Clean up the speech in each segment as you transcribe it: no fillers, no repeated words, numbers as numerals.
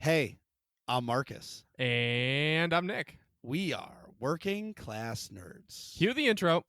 Hey, I'm Marcus. And I'm Nick. We are working class nerds. Cue the intro.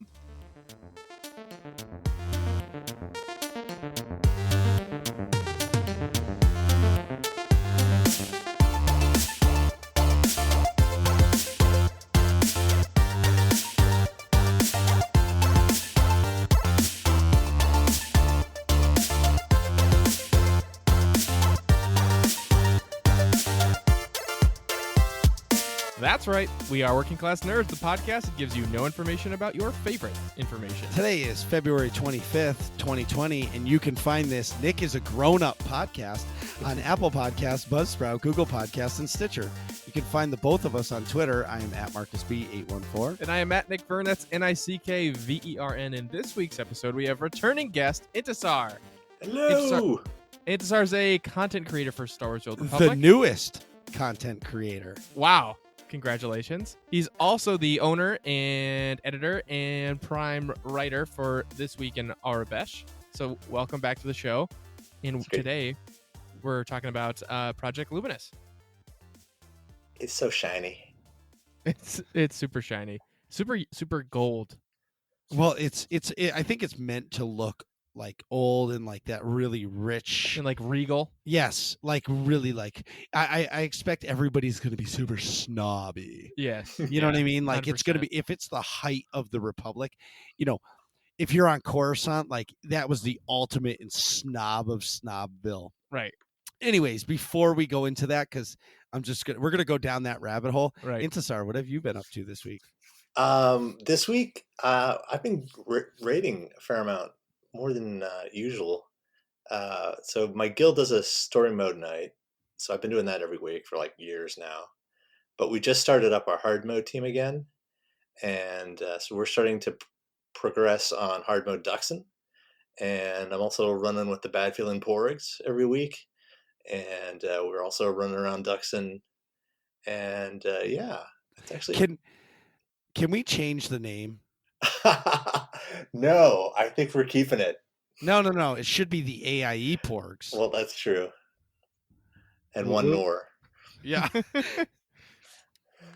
That's right. We are Working Class Nerds, the podcast that gives you no information about your favorite information. Today is February 25th, 2020, and you can find this Nick is a Grown-Up podcast on Apple Podcasts, Buzzsprout, Google Podcasts, and Stitcher. You can find the both of us on Twitter. I am at MarcusB814. And I am at Nick Vern. That's NickVern. In this week's episode, we have returning guest, Intisar. Hello. Intisar is a content creator for Star Wars: The Old Republic. The newest content creator. Wow. Congratulations. He's also the owner and editor and prime writer for This Week in Arabesh. So welcome back to the show. And today we're talking about Project Luminous. It's so shiny. It's super shiny. Super gold. Well, I think it's meant to look like old and like that really rich And like regal. Yes, like really like I expect everybody's going to be super snobby. Yes. You know what I mean? Like 100%. it's going to be, if it's the height of the Republic, you know, if you're on Coruscant, like that was the ultimate in snob of Snobville. Right. Anyways, before we go into that, because we're gonna go down that rabbit hole. Right. Intisar, what have you been up to this week? This week, I've been raiding a fair amount, more than usual. So my guild does a story mode night. So I've been doing that every week for like years now. But we just started up our hard mode team again. And so we're starting to progress on hard mode Duxon. And I'm also running with the Bad Feeling Porgs every week. And we're also running around Duxon. And yeah, it's actually... Can we change the name? No, I think we're keeping it. No. It should be the AIE Porgs. Well, that's true. And one Nor. Yeah.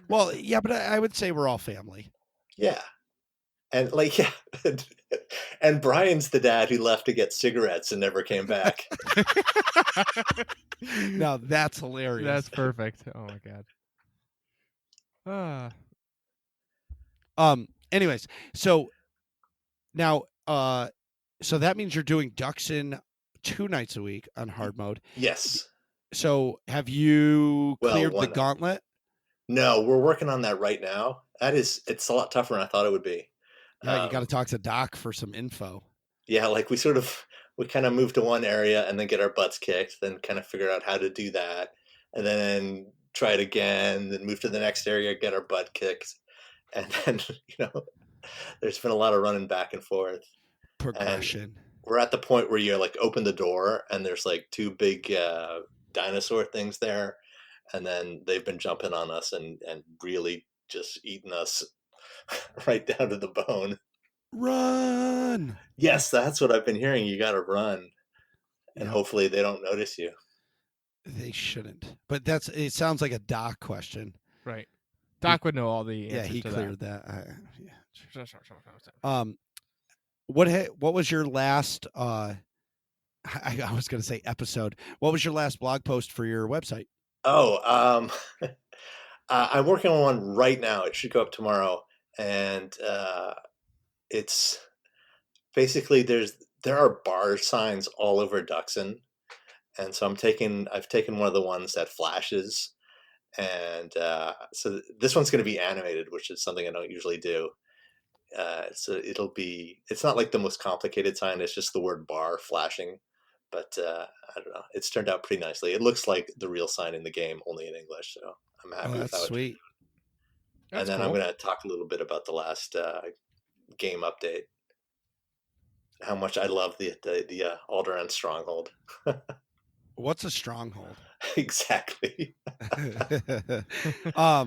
Well, yeah, but I would say we're all family. Yeah. And like, yeah. And Brian's the dad who left to get cigarettes and never came back. Now that's hilarious. That's perfect. Oh my god. Anyways, so now so that means you're doing Duxon 2 nights a week on hard mode. Yes. So have you cleared the gauntlet? No, we're working on that right now. It's a lot tougher than I thought it would be. Yeah, you got to talk to Doc for some info. Yeah, like we kind of move to one area and then get our butts kicked, then kind of figure out how to do that, and then try it again, then move to the next area, get our butt kicked. And then, there's been a lot of running back and forth. Progression. And we're at the point where you like open the door and there's like 2 big dinosaur things there. And then they've been jumping on us and really just eating us right down to the bone. Run! Yes, that's what I've been hearing. You got to run. And hopefully they don't notice you. They shouldn't. But it sounds like a Doc question. Right. Doc would know all the answers. Yeah, he to cleared that. What was your last I was going to say episode. What was your last blog post for your website? Oh, I'm working on one right now. It should go up tomorrow. And it's basically there are bar signs all over Duxon. And so I've taken one of the ones that flashes. And so this one's going to be animated, which is something I don't usually do. So it's not like the most complicated sign. It's just the word bar flashing. But I don't know. It's turned out pretty nicely. It looks like the real sign in the game, only in English. So I'm happy with that's how sweet. And then cool. I'm going to talk a little bit about the last game update. How much I love the Alderaan Stronghold. What's a stronghold? Exactly. I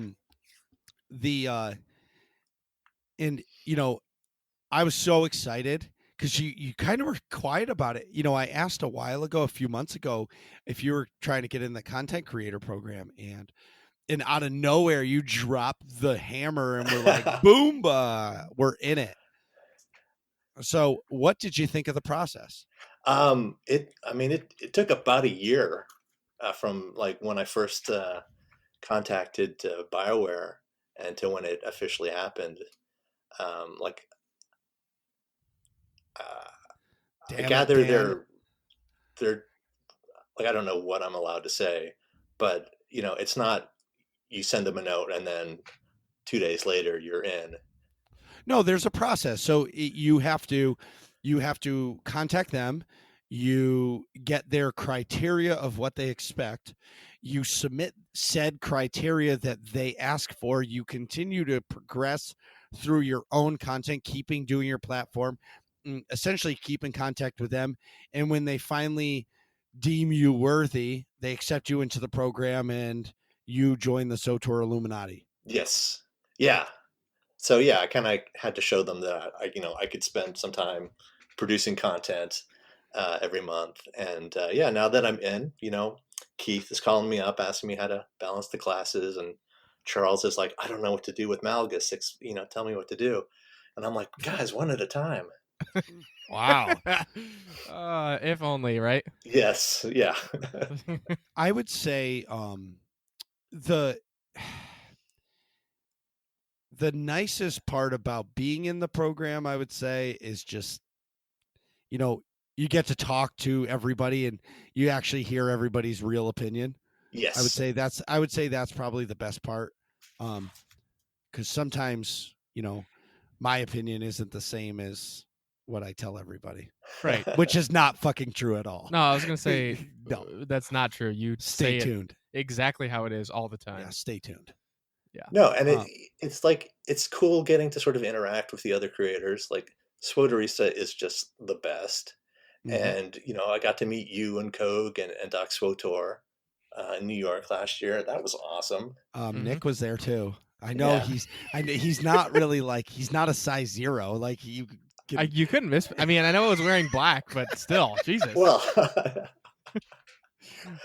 was so excited because you kind of were quiet about it. I asked a while ago, a few months ago, if you were trying to get in the content creator program, and out of nowhere you dropped the hammer and we're like, boomba, we're in it. So what did you think of the process? It took about a year from like when I first contacted BioWare until when it officially happened. Like I Damn it, gather Dan. they're like, I don't know what I'm allowed to say, but it's not you send them a note and then 2 days later you're in. No, there's a process. So you have to contact them. You get their criteria of what they expect. You submit said criteria that they ask for. You continue to progress through your own content, doing your platform, essentially keep in contact with them. And when they finally deem you worthy, they accept you into the program and you join the SOTOR Illuminati. Yes. Yeah. So yeah, I kind of had to show them that I could spend some time producing content every month, and yeah, now that I'm in, Keith is calling me up, asking me how to balance the classes, and Charles is like, I don't know what to do with Malgus. Tell me what to do, and I'm like, guys, one at a time. Wow. If only, right? Yes, yeah, I would say the the nicest part about being in the program, I would say, is just you get to talk to everybody and you actually hear everybody's real opinion. yes. I would say that's probably the best part, because sometimes my opinion isn't the same as what I tell everybody, Right. which is not fucking true at all. No, I was gonna say No. that's not true. You Stay say tuned. it exactly how it is all the time. Yeah, stay tuned. No, and Uh, it's like it's cool getting to sort of interact with the other creators. Like Swoderista is just the best. mhm. And I got to meet you and Kog and Doc Swotor in New York last year. That was awesome. Nick was there too. I know Yeah. he's not really like, he's not a size 0. Like you can, You couldn't miss. I mean, I know I was wearing black, but still, Jesus. Well,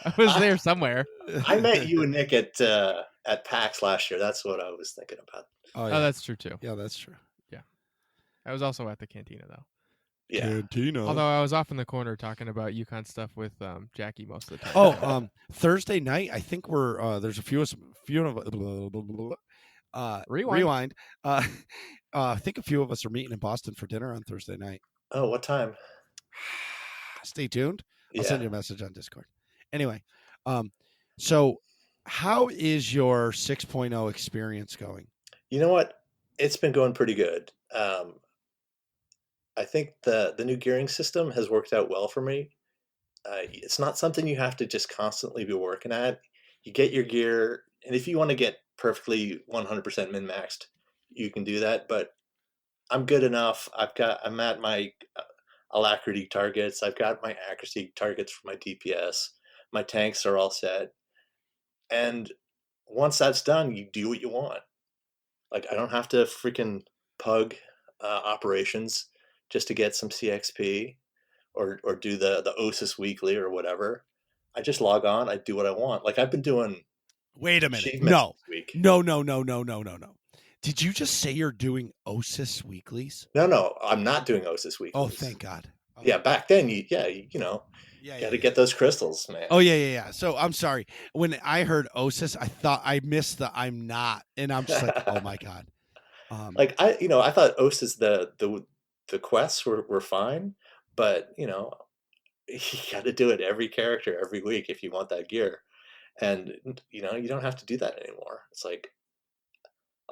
I was there somewhere. I met you and Nick at PAX last year. That's what I was thinking about. Oh, Oh, yeah. that's true too. Yeah, that's true. I was also at the cantina though. Yeah. Cantina. Although I was off in the corner talking about Yukon stuff with Jackie most of the time. Oh, Thursday night, I think there's a few of rewind. I think a few of us are meeting in Boston for dinner on Thursday night. Oh, what time? Stay tuned. I'll Yeah. send you a message on Discord. Anyway, so how is your 6.0 experience going? You know what? It's been going pretty good. I think the new gearing system has worked out well for me. It's not something you have to just constantly be working at. You get your gear, and if you want to get perfectly 100% min maxed, you can do that. But I'm good enough. I'm at my alacrity targets. I've got my accuracy targets for my DPS. My tanks are all set. And once that's done, you do what you want. Like, I don't have to freaking pug operations just to get some CXP or do the OSIS weekly or whatever. I just log on. I do what I want. Like, I've been doing. Wait a minute. achievements No. this week. No. Did you just say you're doing OSIS weeklies? No, I'm not doing OSIS weeklies. Oh, thank God. Oh. Yeah, back then, you got to get those crystals, man. Oh, yeah. So I'm sorry. When I heard OSIS, I thought I missed the I'm not, and I'm just like, oh my God. Like I thought OSIS the quests were fine, but you got to do it every character every week if you want that gear, and you don't have to do that anymore. It's like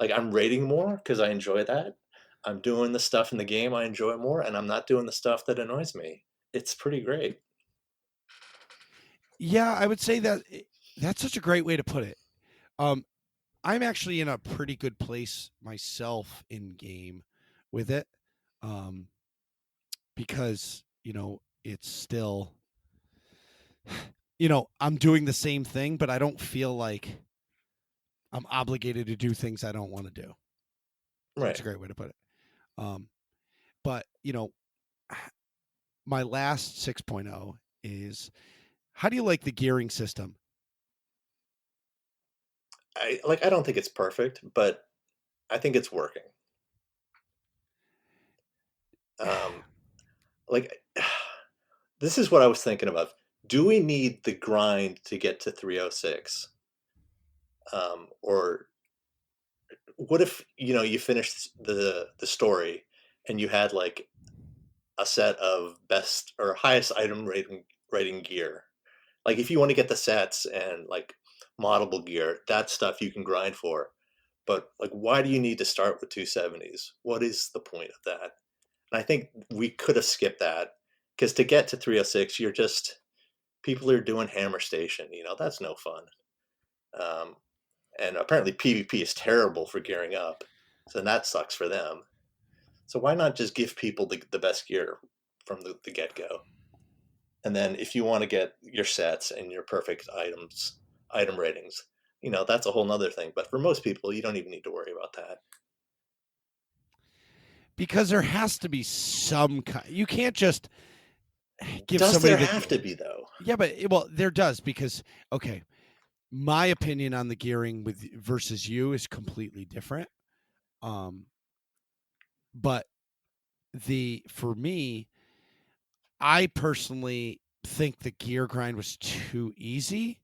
I'm raiding more because I enjoy that. I'm doing the stuff in the game I enjoy more, and I'm not doing the stuff that annoys me. It's pretty great. Yeah, I would say that that's such a great way to put it. I'm actually in a pretty good place myself in game with it, because it's still, I'm doing the same thing, but I don't feel like I'm obligated to do things I don't want to do. Right. That's a great way to put it. But my last 6.0 is, how do you like the gearing system? I don't think it's perfect, but I think it's working. Like, this is what I was thinking about. Do we need the grind to get to 306? Or what if, you finished the story and you had like a set of best or highest item rating gear? Like, if you want to get the sets and like moddable gear, that stuff you can grind for. But like, why do you need to start with 270s? What is the point of that? And I think we could have skipped that, because to get to 306, people are doing Hammer Station. That's no fun. And apparently PvP is terrible for gearing up, so that sucks for them. So why not just give people the best gear from the get-go? And then if you want to get your sets and your perfect item ratings, that's a whole nother thing. But for most people, you don't even need to worry about that. Because there has to be some kind. You can't just give Does somebody there have to be, though? Yeah, but there does, because okay, my opinion on the gearing versus you is completely different. But for me, I personally think the gear grind was too easy.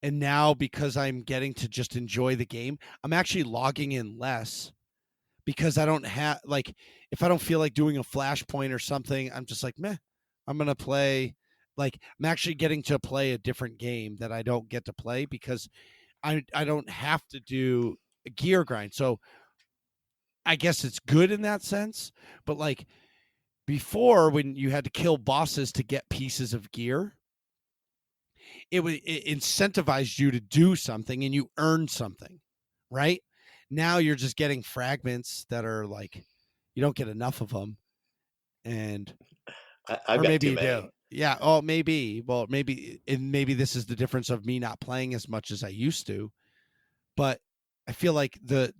And now, because I'm getting to just enjoy the game, I'm actually logging in less, because I don't have, like, if I don't feel like doing a flashpoint or something, I'm just like, meh, I'm going to play. Like, I'm actually getting to play a different game that I don't get to play, because I don't have to do a gear grind. So I guess it's good in that sense. But like before, when you had to kill bosses to get pieces of gear, it incentivized you to do something and you earned something, right? Now you're just getting fragments that are like, you don't get enough of them. And I've or got maybe too you many. do. Yeah. Oh, maybe. Well, maybe this is the difference of me not playing as much as I used to. But I feel like the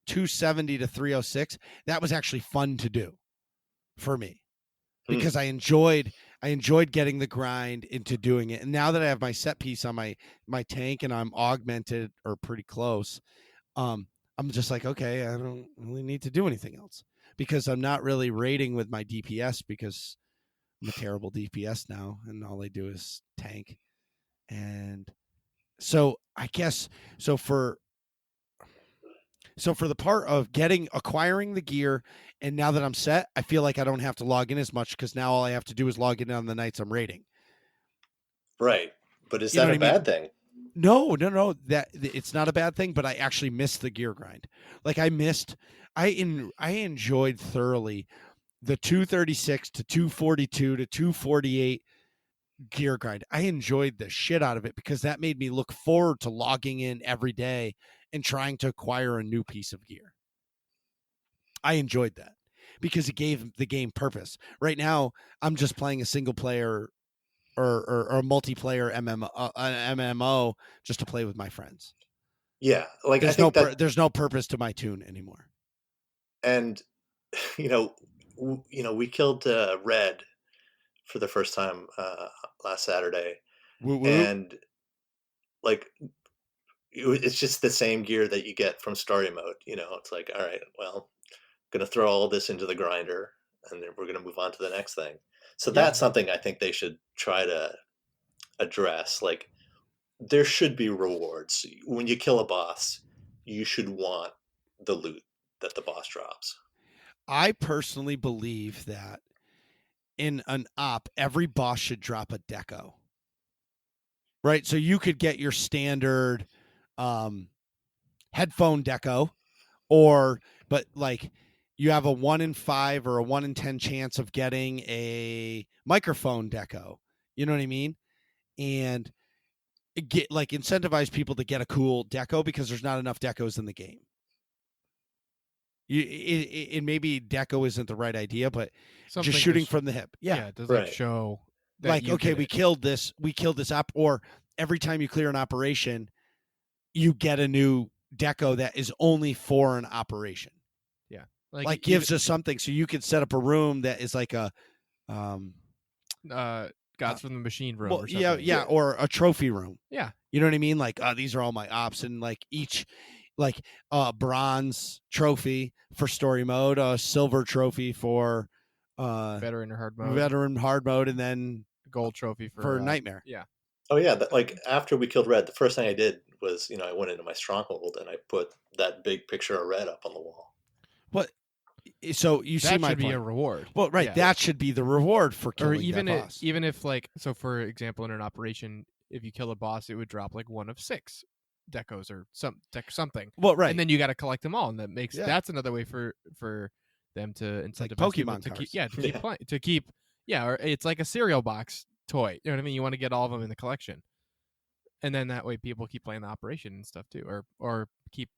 270 to 306, that was actually fun to do for me, because I enjoyed getting the grind into doing it. And now that I have my set piece on my tank and I'm augmented or pretty close, I'm just like, okay, I don't really need to do anything else, because I'm not really raiding with my DPS, because I'm a terrible DPS now and all I do is tank. And so I guess for the part of acquiring the gear, and now that I'm set, I feel like I don't have to log in as much, because now all I have to do is log in on the nights I'm raiding. Right. But is You know that what a I mean? bad thing? No. That it's not a bad thing, but I actually missed the gear grind. Like I enjoyed thoroughly the 236 to 242 to 248 gear grind. I enjoyed the shit out of it, because that made me look forward to logging in every day and trying to acquire a new piece of gear. I enjoyed that, because it gave the game purpose. Right now, I'm just playing a single player or a multiplayer MMO just to play with my friends. Yeah. Like, I There's think that, there's no purpose to my tune anymore. and, we killed Red for the first time last Saturday. Woo woo. And like, it's just the same gear that you get from story mode. It's like, all right, well, going to throw all this into the grinder, and then we're going to move on to the next thing. So Yeah. that's something I think they should try to address. Like, there should be rewards. When you kill a boss, you should want the loot that the boss drops. I personally believe that in an op, every boss should drop a deco. Right? So you could get your standard headphone deco, but like you have a 1 in 5 or a 1 in 10 chance of getting a microphone deco. You know what I mean? And incentivize people to get a cool deco, because there's not enough decos in the game. Maybe deco isn't the right idea, but Something just shooting from the hip. Yeah. It does Right. show that Like, you okay, did we it. killed this op, or every time you clear an operation, you get a new deco that is only for an operation. Yeah. Like gives us something, so you could set up a room that is like a Gods from the Machine room well, or something. yeah, or a trophy room. Yeah. You know what I mean? Like, these are all my ops, and like each, like, bronze trophy for story mode, a silver trophy for Veteran hard mode. veteran hard mode, and then Gold trophy for nightmare. Yeah. Oh yeah, like after we killed Red, the first thing I did was, I went into my stronghold and I put that big picture of Red up on the wall. What? So you see That my should be point. a reward. Well, right, Yeah. that should be the reward for Or killing even that boss. even if like, so for example, in an operation, if you kill a boss, it would drop like 1 of 6 decos or something. Well, right, And then you got to collect them all, and that makes Yeah. that's another way for them to It's like incentivize people Pokemon to cards. keep, to keep Yeah. playing, to keep, or it's like a cereal box toy. You know what I mean? You want to get all of them in the collection, and then that way people keep playing the operation and stuff too, or keep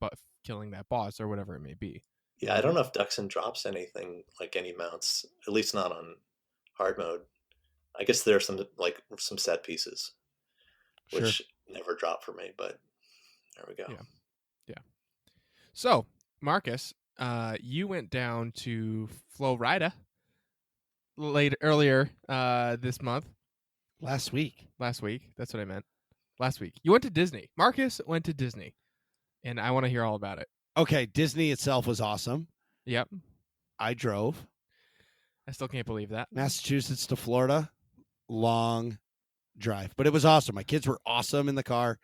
killing that boss or whatever it may be. Yeah, I don't know if Duxon drops anything, like any mounts, at least not on hard mode. I guess there are some set pieces, which never drop for me, but there we go. Yeah. So, Marcus, you went down to Florida earlier this month. Last week. Last week. That's what I meant. Last week. You went to Disney. Marcus went to Disney, and I want to hear all about it. Okay, Disney itself was awesome. Yep. I drove I still can't believe that. Massachusetts to Florida, long drive, but it was awesome. My kids were awesome in the car.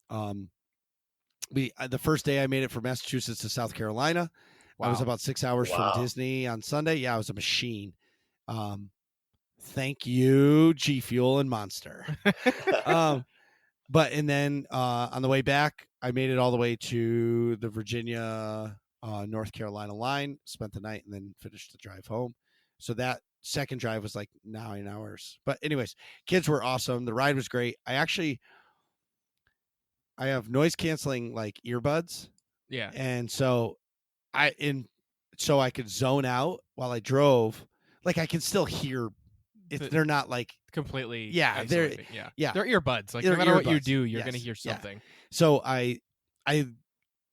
The first day I made it from Massachusetts to South Carolina. Wow. I was about 6 hours Wow. from Disney on Sunday. Yeah, I was a machine. Thank you, G Fuel and Monster. And then on the way back, I made it all the way to the Virginia, North Carolina line, spent the night, and then finished the drive home. So that second drive was like 9 hours. But anyways, kids were awesome. The ride was great. I have noise canceling like earbuds. Yeah. And so I could zone out while I drove. Like I can still hear it. They're not like completely. Yeah, they're isolated. Yeah. yeah. They're earbuds. Like They're no matter what you earbuds. do, you're Yes. gonna hear Yeah. something. So I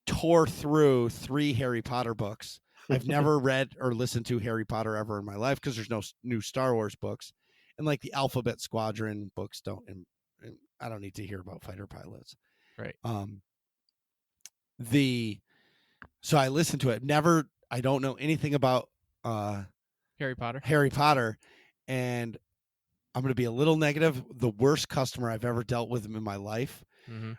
tore through 3 Harry Potter books. I've never read or listened to Harry Potter ever in my life because there's no new Star Wars books, and like the Alphabet Squadron books don't. And I don't need to hear about fighter pilots. Right. So I listened to it. I don't know anything about Harry Potter. And I'm going to be a little negative. The worst customer I've ever dealt with in my life. Mm-hmm.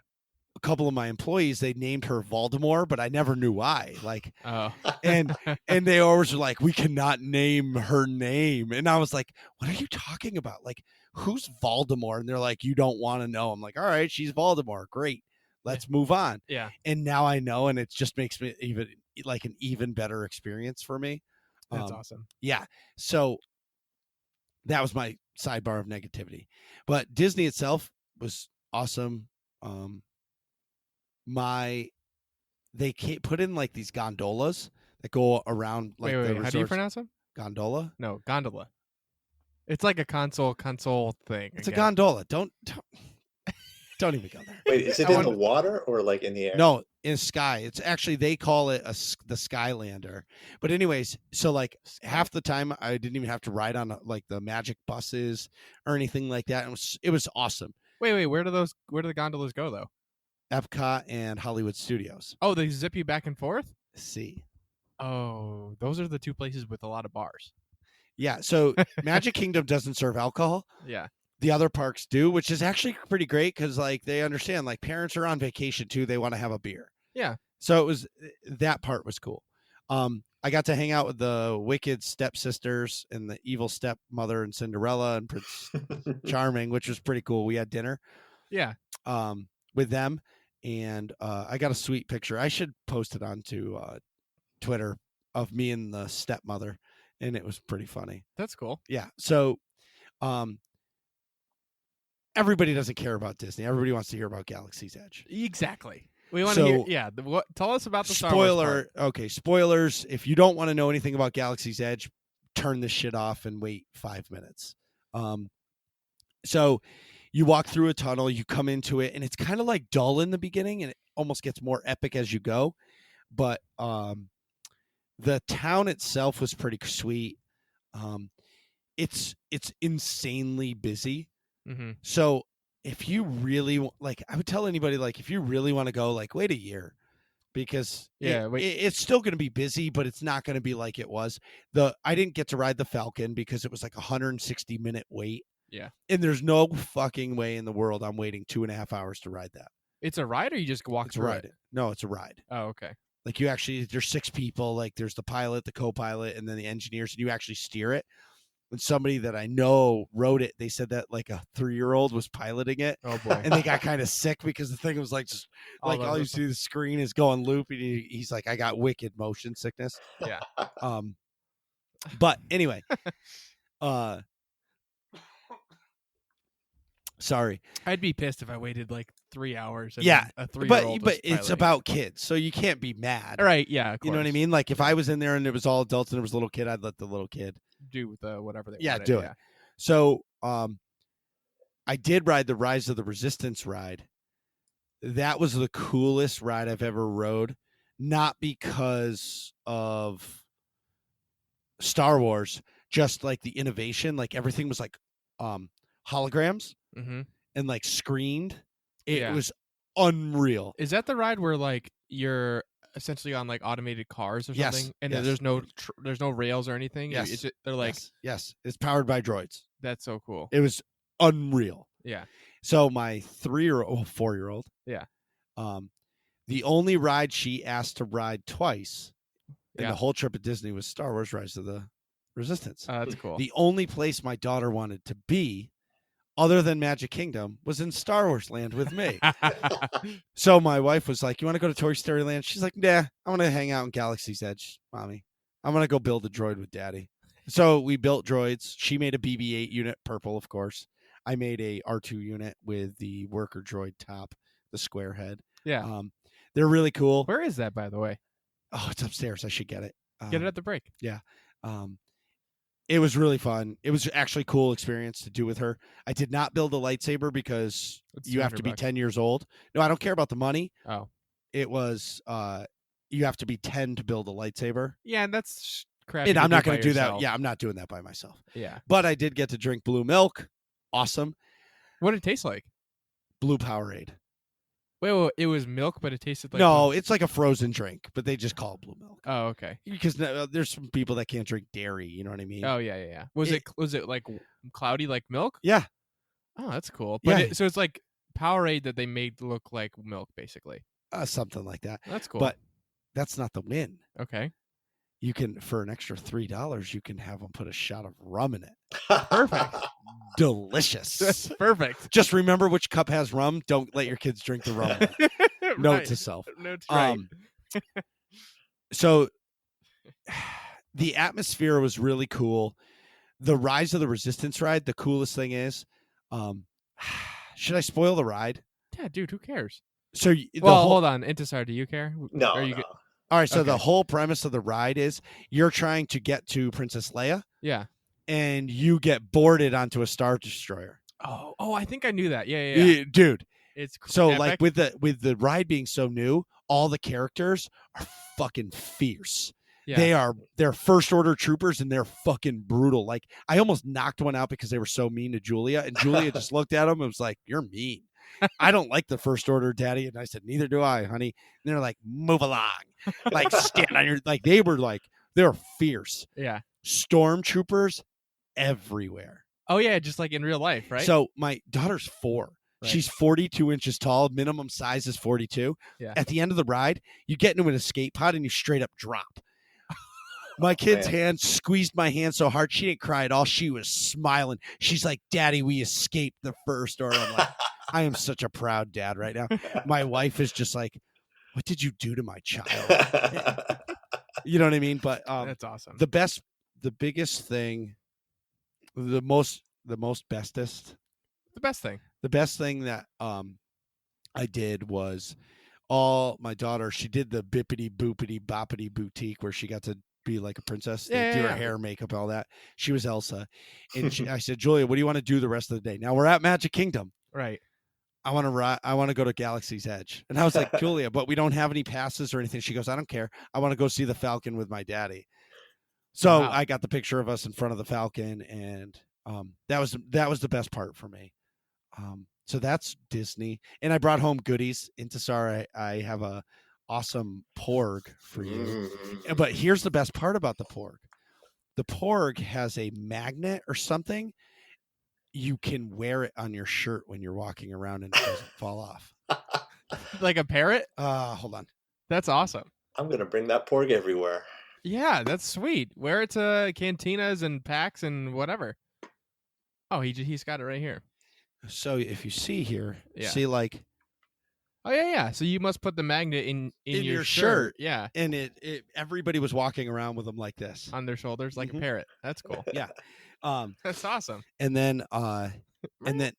A couple of my employees, they named her Voldemort, but I never knew why. Like, Oh. and they always were like, we cannot name her name. And I was like, what are you talking about? Like, who's Voldemort? And they're like, you don't want to know. I'm like, all right, she's Voldemort. Great. Let's move on. Yeah. And now I know, and it just makes me an even better experience for me. That's awesome. Yeah. So that was my sidebar of negativity. But Disney itself was awesome. They put in like these gondolas that go around like wait, the how do you resorts. pronounce them? Gondola? No, gondola. It's like a console thing. It's a gondola. Don't even go there. Wait, is it in the water or like in the air? No, in the sky. It's actually, they call it the Skylander. But anyways, so like half the time I didn't even have to ride on like the magic buses or anything like that. It was awesome. Wait, where do the gondolas go though? Epcot and Hollywood Studios. Oh, they zip you back and forth? See. Oh, those are the 2 places with a lot of bars. Yeah, so Magic Kingdom doesn't serve alcohol. Yeah. The other parks do, which is actually pretty great because like they understand like parents are on vacation too. They want to have a beer. Yeah. So that part was cool. I got to hang out with the wicked stepsisters and the evil stepmother and Cinderella and Prince Charming, which was pretty cool. We had dinner. Yeah. With them, and I got a sweet picture. I should post it onto Twitter of me and the stepmother, and it was pretty funny. That's cool. Yeah. So, everybody doesn't care about Disney. Everybody wants to hear about Galaxy's Edge. Exactly. We want to hear. Yeah. Tell us about the Star Wars part. Okay. Spoilers. If you don't want to know anything about Galaxy's Edge, turn this shit off and wait 5 minutes. So you walk through a tunnel, you come into it, and it's kind of like dull in the beginning, and it almost gets more epic as you go. But the town itself was pretty sweet. it's insanely busy. Mm-hmm. So if you really like, I would tell anybody, like, if you really want to go, like, wait a year, because it's still going to be busy, but it's not going to be like it was. I didn't get to ride the Falcon because it was like 160-minute wait. Yeah. And there's no fucking way in the world I'm waiting 2.5 hours to ride that. It's a ride, or you just walk through it? No, it's a ride. Oh, okay. Like, there's 6 people. Like, there's the pilot, the co-pilot, and then the engineers, and you actually steer it. And somebody that I know wrote it, they said that like a 3-year-old was piloting it. Oh boy. And they got kind of sick because the thing was like, just like all you see the screen is going loop, and he's like, I got wicked motion sickness. Yeah. But anyway, sorry. I'd be pissed if I waited like 3 hours. And Yeah, a 3-year-old but it's about kids, so you can't be mad. All right. Yeah. Of course. You know what I mean? Like, if I was in there and it was all adults and there was a little kid, I'd let the little kid do whatever they wanted. do it. So, I did ride the Rise of the Resistance ride. That was the coolest ride I've ever rode. Not because of Star Wars, just like the innovation. Like, everything was like holograms and like screened. It was unreal. Is that the ride where like you're essentially on like automated cars or something? Yes. And yes. there's no rails or anything? Yes. They're like... Yes. It's powered by droids. That's so cool. It was unreal. Yeah. So my 4-year-old. Yeah. The only ride she asked to ride twice in Yeah. the whole trip at Disney was Star Wars Rise of the Resistance. That's cool. The only place my daughter wanted to be, other than Magic Kingdom, was in Star Wars Land with me. So my wife was like, you want to go to Toy Story Land? She's like, nah, I want to hang out in Galaxy's Edge, Mommy. I'm going to go build a droid with Daddy. So we built droids. She made a BB-8 unit, purple, of course. I made a R2 unit with the worker droid top, the square head. Yeah. They're really cool. Where is that, by the way? Oh, it's upstairs. I should get it. Get it at the break. Yeah. It was really fun. It was actually a cool experience to do with her. I did not build a lightsaber because you have to be 10 years old. No, I don't care about the money. Oh. It was you have to be 10 to build a lightsaber. Yeah, and that's crappy. And I'm not going to do that. Yeah, I'm not doing that by myself. Yeah. But I did get to drink blue milk. Awesome. What did it taste like? Blue Powerade. Wait, it was milk, but it tasted like... No, it's like a frozen drink, but they just call it blue milk. Oh, okay. Because there's some people that can't drink dairy, you know what I mean? Oh, yeah. Was it like cloudy like milk? Yeah. Oh, that's cool. But so it's like Powerade that they made look like milk, basically. Something like that. That's cool. But that's not the win. Okay. You can, for an extra $3, you can have them put a shot of rum in it. Perfect. Delicious. That's perfect. Just remember which cup has rum. Don't let your kids drink the rum. Note to self. Note right. So the atmosphere was really cool. The Rise of the Resistance ride, the coolest thing is, should I spoil the ride? Yeah, dude, who cares? So hold on. Intisar, do you care? No. All right, so the whole premise of the ride is you're trying to get to Princess Leia. Yeah. And you get boarded onto a Star Destroyer. Oh, I think I knew that. Yeah. Dude. It's so epic. like with the ride being so new, all the characters are fucking fierce. Yeah. They're first order troopers and they're fucking brutal. Like, I almost knocked one out because they were so mean to Julia, and Julia just looked at him and was like, "You're mean. I don't like the first order, Daddy." And I said, "Neither do I, honey." And they're like, "Move along." Like, stand on your, like, they're fierce. Yeah. Stormtroopers everywhere. Oh yeah, just like in real life, right? So my daughter's 4. Right. She's 42 inches tall. Minimum size is 42. Yeah. At the end of the ride, you get into an escape pod and you straight up drop. My kid's hand squeezed my hand so hard she didn't cry at all. She was smiling. She's like, "Daddy, we escaped the first order." I'm like, I am such a proud dad right now. My wife is just like, "What did you do to my child?" You know what I mean? But that's awesome. The biggest thing, the best thing that I did was my daughter, she did the bippity boopity boppity boutique where she got to be like a princess. Do her hair, makeup, all that. She was Elsa. And I said, "Julia, what do you want to do the rest of the day?" Now we're at Magic Kingdom. Right. I want to go to Galaxy's Edge. And I was like, "Julia, but we don't have any passes or anything." She goes, "I don't care. I want to go see the Falcon with my daddy." So Wow. I got the picture of us in front of the Falcon, and that was the best part for me. So that's Disney, and I brought home goodies. Intisar, I have a awesome porg for you. But here's the best part about the porg. The porg has a magnet or something. You can wear it on your shirt when you're walking around and it doesn't fall off. Like a parrot? Hold on. That's awesome. I'm going to bring that porg everywhere. Yeah, that's sweet. Wear it to cantinas and packs and whatever. Oh, he's got it right here. So if you see here, Yeah. see like. Oh yeah. So you must put the magnet in your shirt. Yeah. And it everybody was walking around with them like this On their shoulders like a parrot. That's cool. Yeah. That's awesome. And then and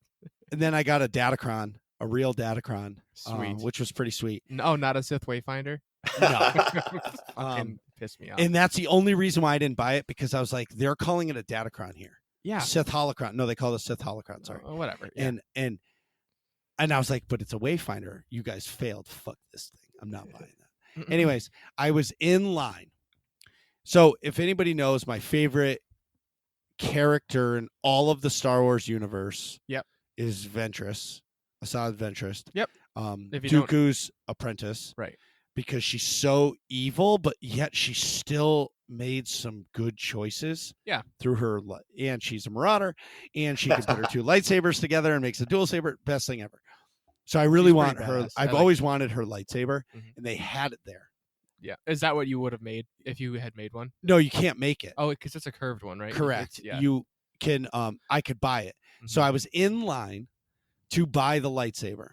then I got a Datacron, a real Datacron, Sweet. which was pretty sweet. No, not a Sith Wayfinder. No. Fucking pissed me off. And that's the only reason why I didn't buy it, because I was like, they're calling it a Datacron here. Yeah. Sith Holocron. No, they call it a Sith Holocron. Sorry. Whatever. Yeah. And I was like, but it's a Wayfinder. You guys failed. Fuck this thing. I'm not buying that. Anyways, I was in line. So if anybody knows, my favorite character in all of the Star Wars universe is Ventress, Asajj Ventress. Yep. Dooku's apprentice. Right. Because she's so evil, but yet she still made some good choices. Yeah. Through her, and she's a marauder, and she can put her two lightsabers together and makes a dual saber. Best thing ever. So I really want her. I've always wanted her lightsaber, and they had it there. Yeah. Is that what you would have made if you had made one? No, you can't make it. Oh, because it's a curved one, right? Correct. You can. I could buy it. So I was in line to buy the lightsaber.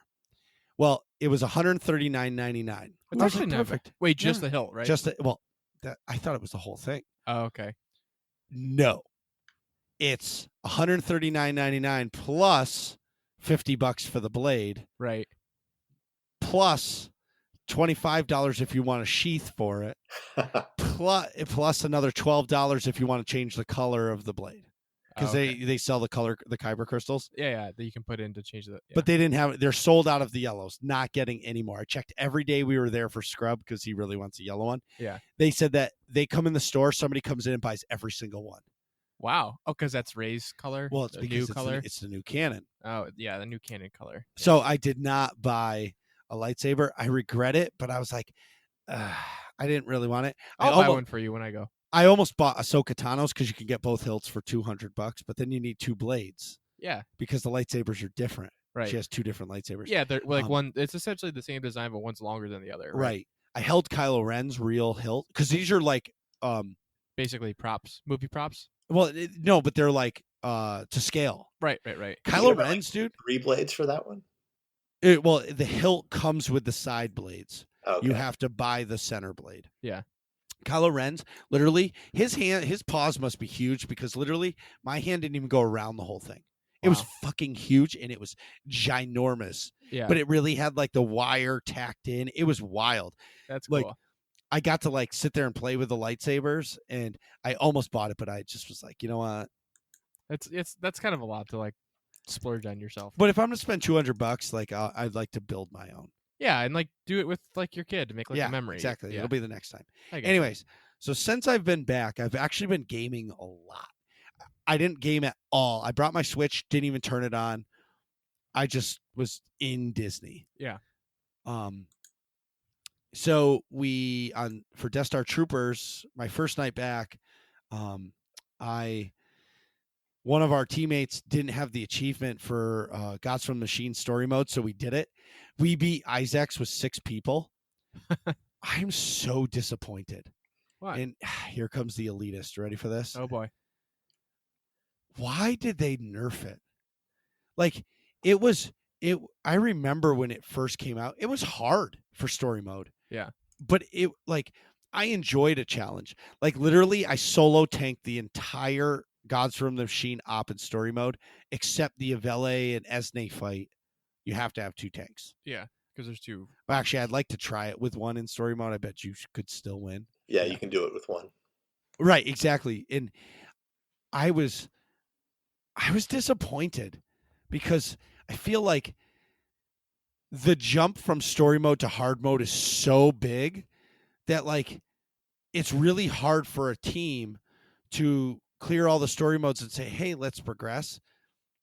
Well, it was $139.99. It's actually perfect. Wait, just the hilt, right? I thought it was the whole thing. Oh, okay. No, it's $139.99 plus $50 for the blade, right? Plus $25 if you want a sheath for it, plus another $12 if you want to change the color of the blade. Because they sell the kyber crystals. Yeah, that you can put in to change the. Yeah. But they didn't have it. They're sold out of the yellows. Not getting any more. I checked every day we were there for Scrub because he really wants a yellow one. Yeah. They said that they come in the store. Somebody comes in and buys every single one. Wow. Oh, because that's Rey's color. Well, it's the because new color. It's the new canon. Oh yeah, the new canon color. Yeah. So I did not buy a lightsaber. I regret it, but I was like, I didn't really want it. I'll buy one for you when I go. I almost bought Ahsoka Tano's because you can get both hilts for $200, but then you need two blades. Yeah, because the lightsabers are different. Right, she has two different lightsabers. Yeah, they're like one. It's essentially the same design, but one's longer than the other. Right. I held Kylo Ren's real hilt because these are like basically props, movie props. Well, no, but they're like to scale. Right. Kylo Ren's, dude. 3 blades for that one. Well, the hilt comes with the side blades. Okay. You have to buy the center blade. Yeah. Kylo Ren's, literally, his paws must be huge because literally my hand didn't even go around the whole thing. It was fucking huge and it was ginormous. Yeah. But it really had like the wire tacked in. It was wild. That's cool. Like, I got to like sit there and play with the lightsabers, and I almost bought it, but I just was like, you know what? That's kind of a lot to like splurge on yourself. But if I'm gonna spend $200, like I'd like to build my own. Yeah, and like do it with like your kid to make like a memory. Exactly. Yeah. It'll be the next time. Anyways, so since I've been back, I've actually been gaming a lot. I didn't game at all. I brought my Switch, didn't even turn it on. I just was in Disney. Yeah. So for Death Star Troopers, my first night back, one of our teammates didn't have the achievement for Gods from the Machine story mode, so we did it. We beat Isaacs with 6 people. I'm so disappointed. What? And here comes the elitist. Ready for this? Oh boy. Why did they nerf it? Like I remember when it first came out, it was hard for story mode. Yeah. But I enjoyed a challenge. Like literally I solo tanked the entire Gods from the Machine op in story mode, except the Avele and Esne fight. You have to have 2 tanks. Yeah, because there's 2. Well, actually, I'd like to try it with 1 in story mode. I bet you could still win. Yeah, you can do it with 1. Right, exactly. And I was disappointed because I feel like the jump from story mode to hard mode is so big that like it's really hard for a team to clear all the story modes and say, hey, let's progress.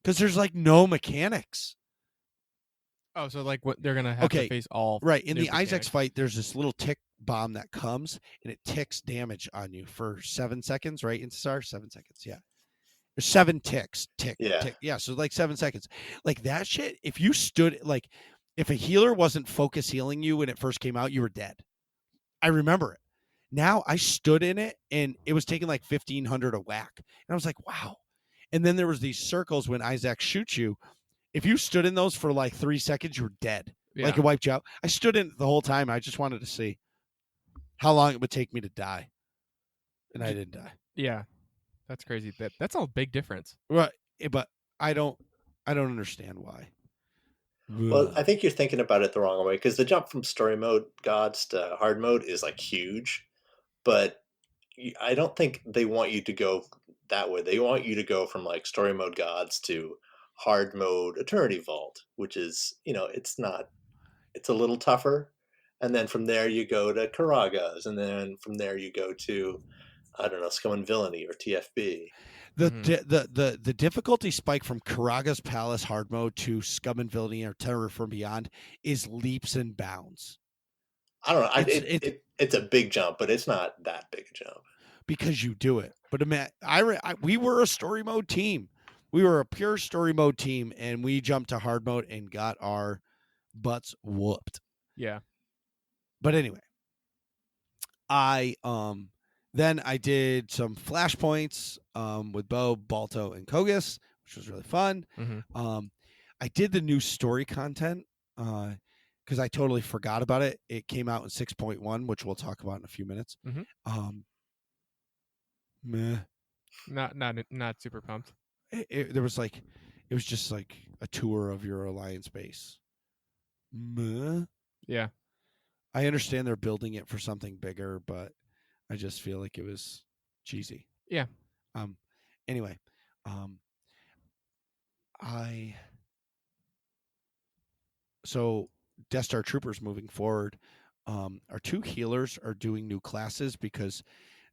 Because there's like no mechanics. Oh, so like what they're gonna have to face all right in new the Isaac's mechanics. fight. There's this little tick bomb that comes and it ticks damage on you for 7 seconds. Right, Intisar? 7 seconds. Yeah, there's 7 ticks. Tick, tick. Yeah, so like 7 seconds. Like that shit. If you stood like, if a healer wasn't focus healing you when it first came out, you were dead. I remember it. Now I stood in it and it was taking like 1,500 a whack, and I was like, wow. And then there was these circles when Isaac shoots you. If you stood in those for like 3 seconds, you were dead. Yeah. Like it wiped you out. I stood in it the whole time. I just wanted to see how long it would take me to die. And I didn't die. Yeah. That's crazy. That's a big difference. Right. But I don't understand why. Well, I think you're thinking about it the wrong way, because the jump from story mode gods to hard mode is like huge, but I don't think they want you to go that way. They want you to go from like story mode gods to hard mode Eternity Vault, which is, it's a little tougher. And then from there you go to Karagas, and then from there you go to, I don't know, Scum and Villainy or TFB. The difficulty spike from Karaga's Palace hard mode to Scum and Villainy or Terror from Beyond is leaps and bounds. I don't know. It's a big jump, but it's not that big a jump. Because you do it. But we were a story mode team. We were a pure story mode team, and we jumped to hard mode and got our butts whooped. Yeah. But anyway, I then I did some flashpoints with Bo, Balto, and Kogus, which was really fun. Mm-hmm. I did the new story content because I totally forgot about it. It came out in 6.1, which we'll talk about in a few minutes. Mm-hmm. Meh. Not super pumped. It was just like a tour of your alliance base. Meh. Yeah. I understand they're building it for something bigger, but I just feel like it was cheesy. Yeah. Anyway, so Death Star Troopers moving forward, our 2 healers are doing new classes because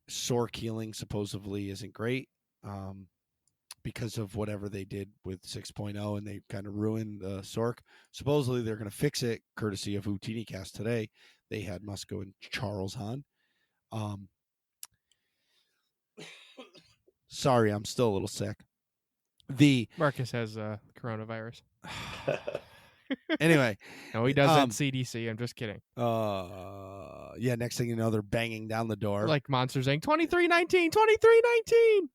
Sork healing supposedly isn't great because of whatever they did with 6.0, and they kind of ruined the Sork. Supposedly they're going to fix it courtesy of UtiniCast today. They had Musco and Charles on. Sorry, I'm still a little sick. Marcus has coronavirus. Anyway. No, he doesn't. CDC. I'm just kidding. Yeah, next thing you know, they're banging down the door. Like Monster saying 2319, 2319.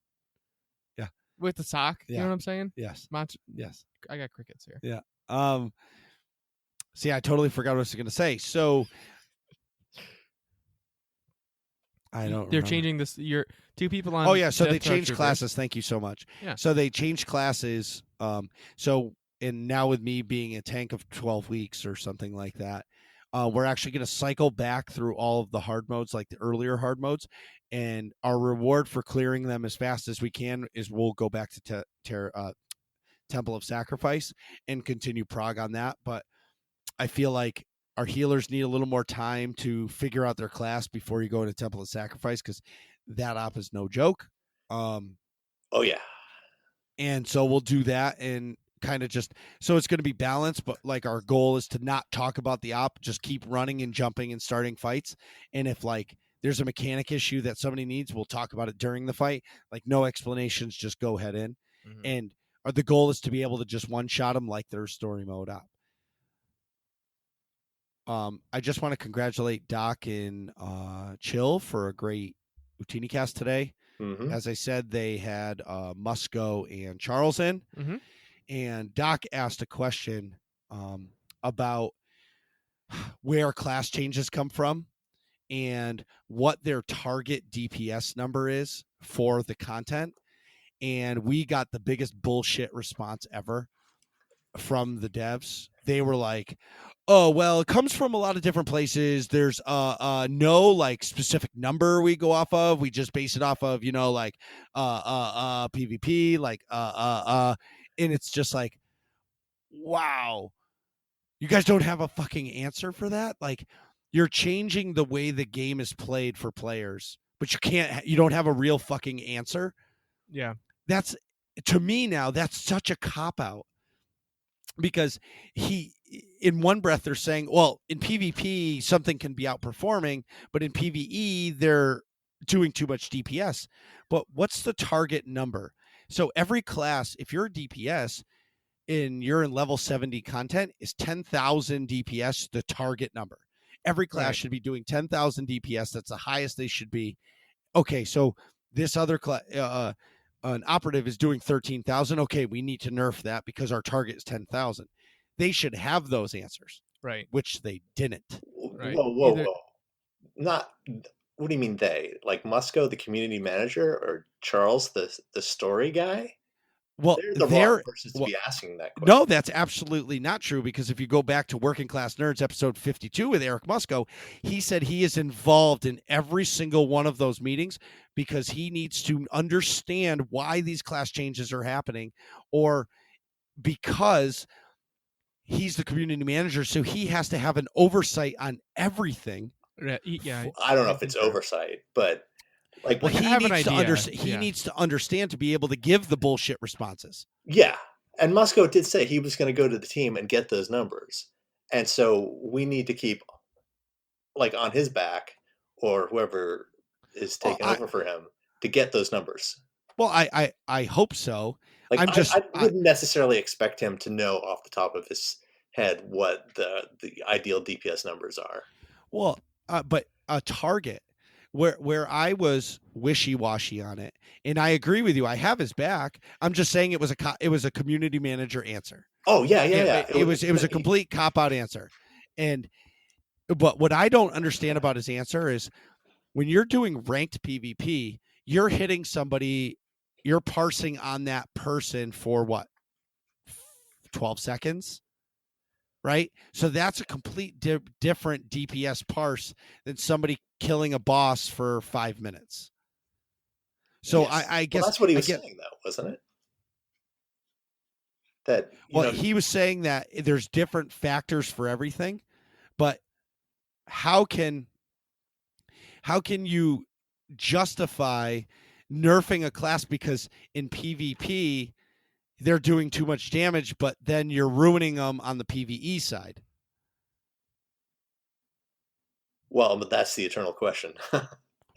Yeah. With the sock. Yeah. You know what I'm saying? Yes. Yes. I got crickets here. Yeah. See, I totally forgot what I was going to say. So I don't They're remember. changing this. You're 2 people on. Oh, yeah. So Death they Star changed Troopers. classes. Thank you so much. Yeah. So they changed classes. And now with me being a tank of 12 weeks or something like that, we're actually going to cycle back through all of the hard modes, like the earlier hard modes. And our reward for clearing them as fast as we can is we'll go back to Temple of Sacrifice and continue prog on that. But I feel like our healers need a little more time to figure out their class before you go into Temple of Sacrifice, because that op is no joke. Oh, yeah. And so we'll do that and kind of just, so it's going to be balanced, but like our goal is to not talk about the op, just keep running and jumping and starting fights. And if like there's a mechanic issue that somebody needs, we'll talk about it during the fight. Like no explanations, just go head in. Mm-hmm. And the goal is to be able to just one-shot them like their story mode op. I just want to congratulate Doc and Chill for a great UtiniCast today. Mm-hmm. As I said, they had Musco and Charles in. Mm-hmm. And Doc asked a question about where class changes come from and what their target DPS number is for the content. And we got the biggest bullshit response ever from the devs. They were like, oh, well, it comes from a lot of different places. There's no like specific number we go off of. We just base it off of, like PvP, like and it's just like, wow, you guys don't have a fucking answer for that? Like, you're changing the way the game is played for players but you don't have a real fucking answer. Yeah. That's, to me now, that's such a cop out, because in one breath they're saying, well, in PvP something can be outperforming, but in PvE they're doing too much DPS. But what's the target number? So every class, if you're a DPS and you're in level 70 content, is 10,000 DPS the target number. Every class Right. should be doing 10,000 DPS. That's the highest they should be. Okay, so this other class, an operative is doing 13,000. Okay, we need to nerf that because our target is 10,000. They should have those answers, Right. which they didn't. Right. Whoa, Either. whoa. Not, what do you mean they? Like Musco, the community manager, or Charles, the story guy? Well, They're the wrong persons to be asking that question. no, that's absolutely not true, because if you go back to Working Class Nerds episode 52 with Eric Musco, he said he is involved in every single one of those meetings because he needs to understand why these class changes are happening, or because he's the community manager, so he has to have an oversight on everything. Yeah. I don't know if think it's oversight, but like, Well, Like, he have an needs to idea, understand. He yeah. needs to understand to be able to give the bullshit responses. yeah. And Musco did say he was going to go to the team and get those numbers. And so we need to keep like on his back, or whoever is Well, taking over for him, to get those numbers. I hope so. Like I'm just I wouldn't necessarily expect him to know off the top of his head what the ideal DPS numbers are. well, but a target where I was wishy-washy on it, and I agree with you. I have his back. I'm just saying it was a community manager answer. Oh yeah, It was a complete cop-out answer. And but what I don't understand about his answer is, when you're doing ranked PvP, you're hitting somebody, you're parsing on that person for what, 12 seconds, right? So that's a complete different DPS parse than somebody killing a boss for 5 minutes. So Yes. I guess that's what he was saying, though, wasn't it? That he was saying that there's different factors for everything, but how can you justify nerfing a class because in PvP they're doing too much damage, but then you're ruining them on the PvE side? Well, but that's the eternal question.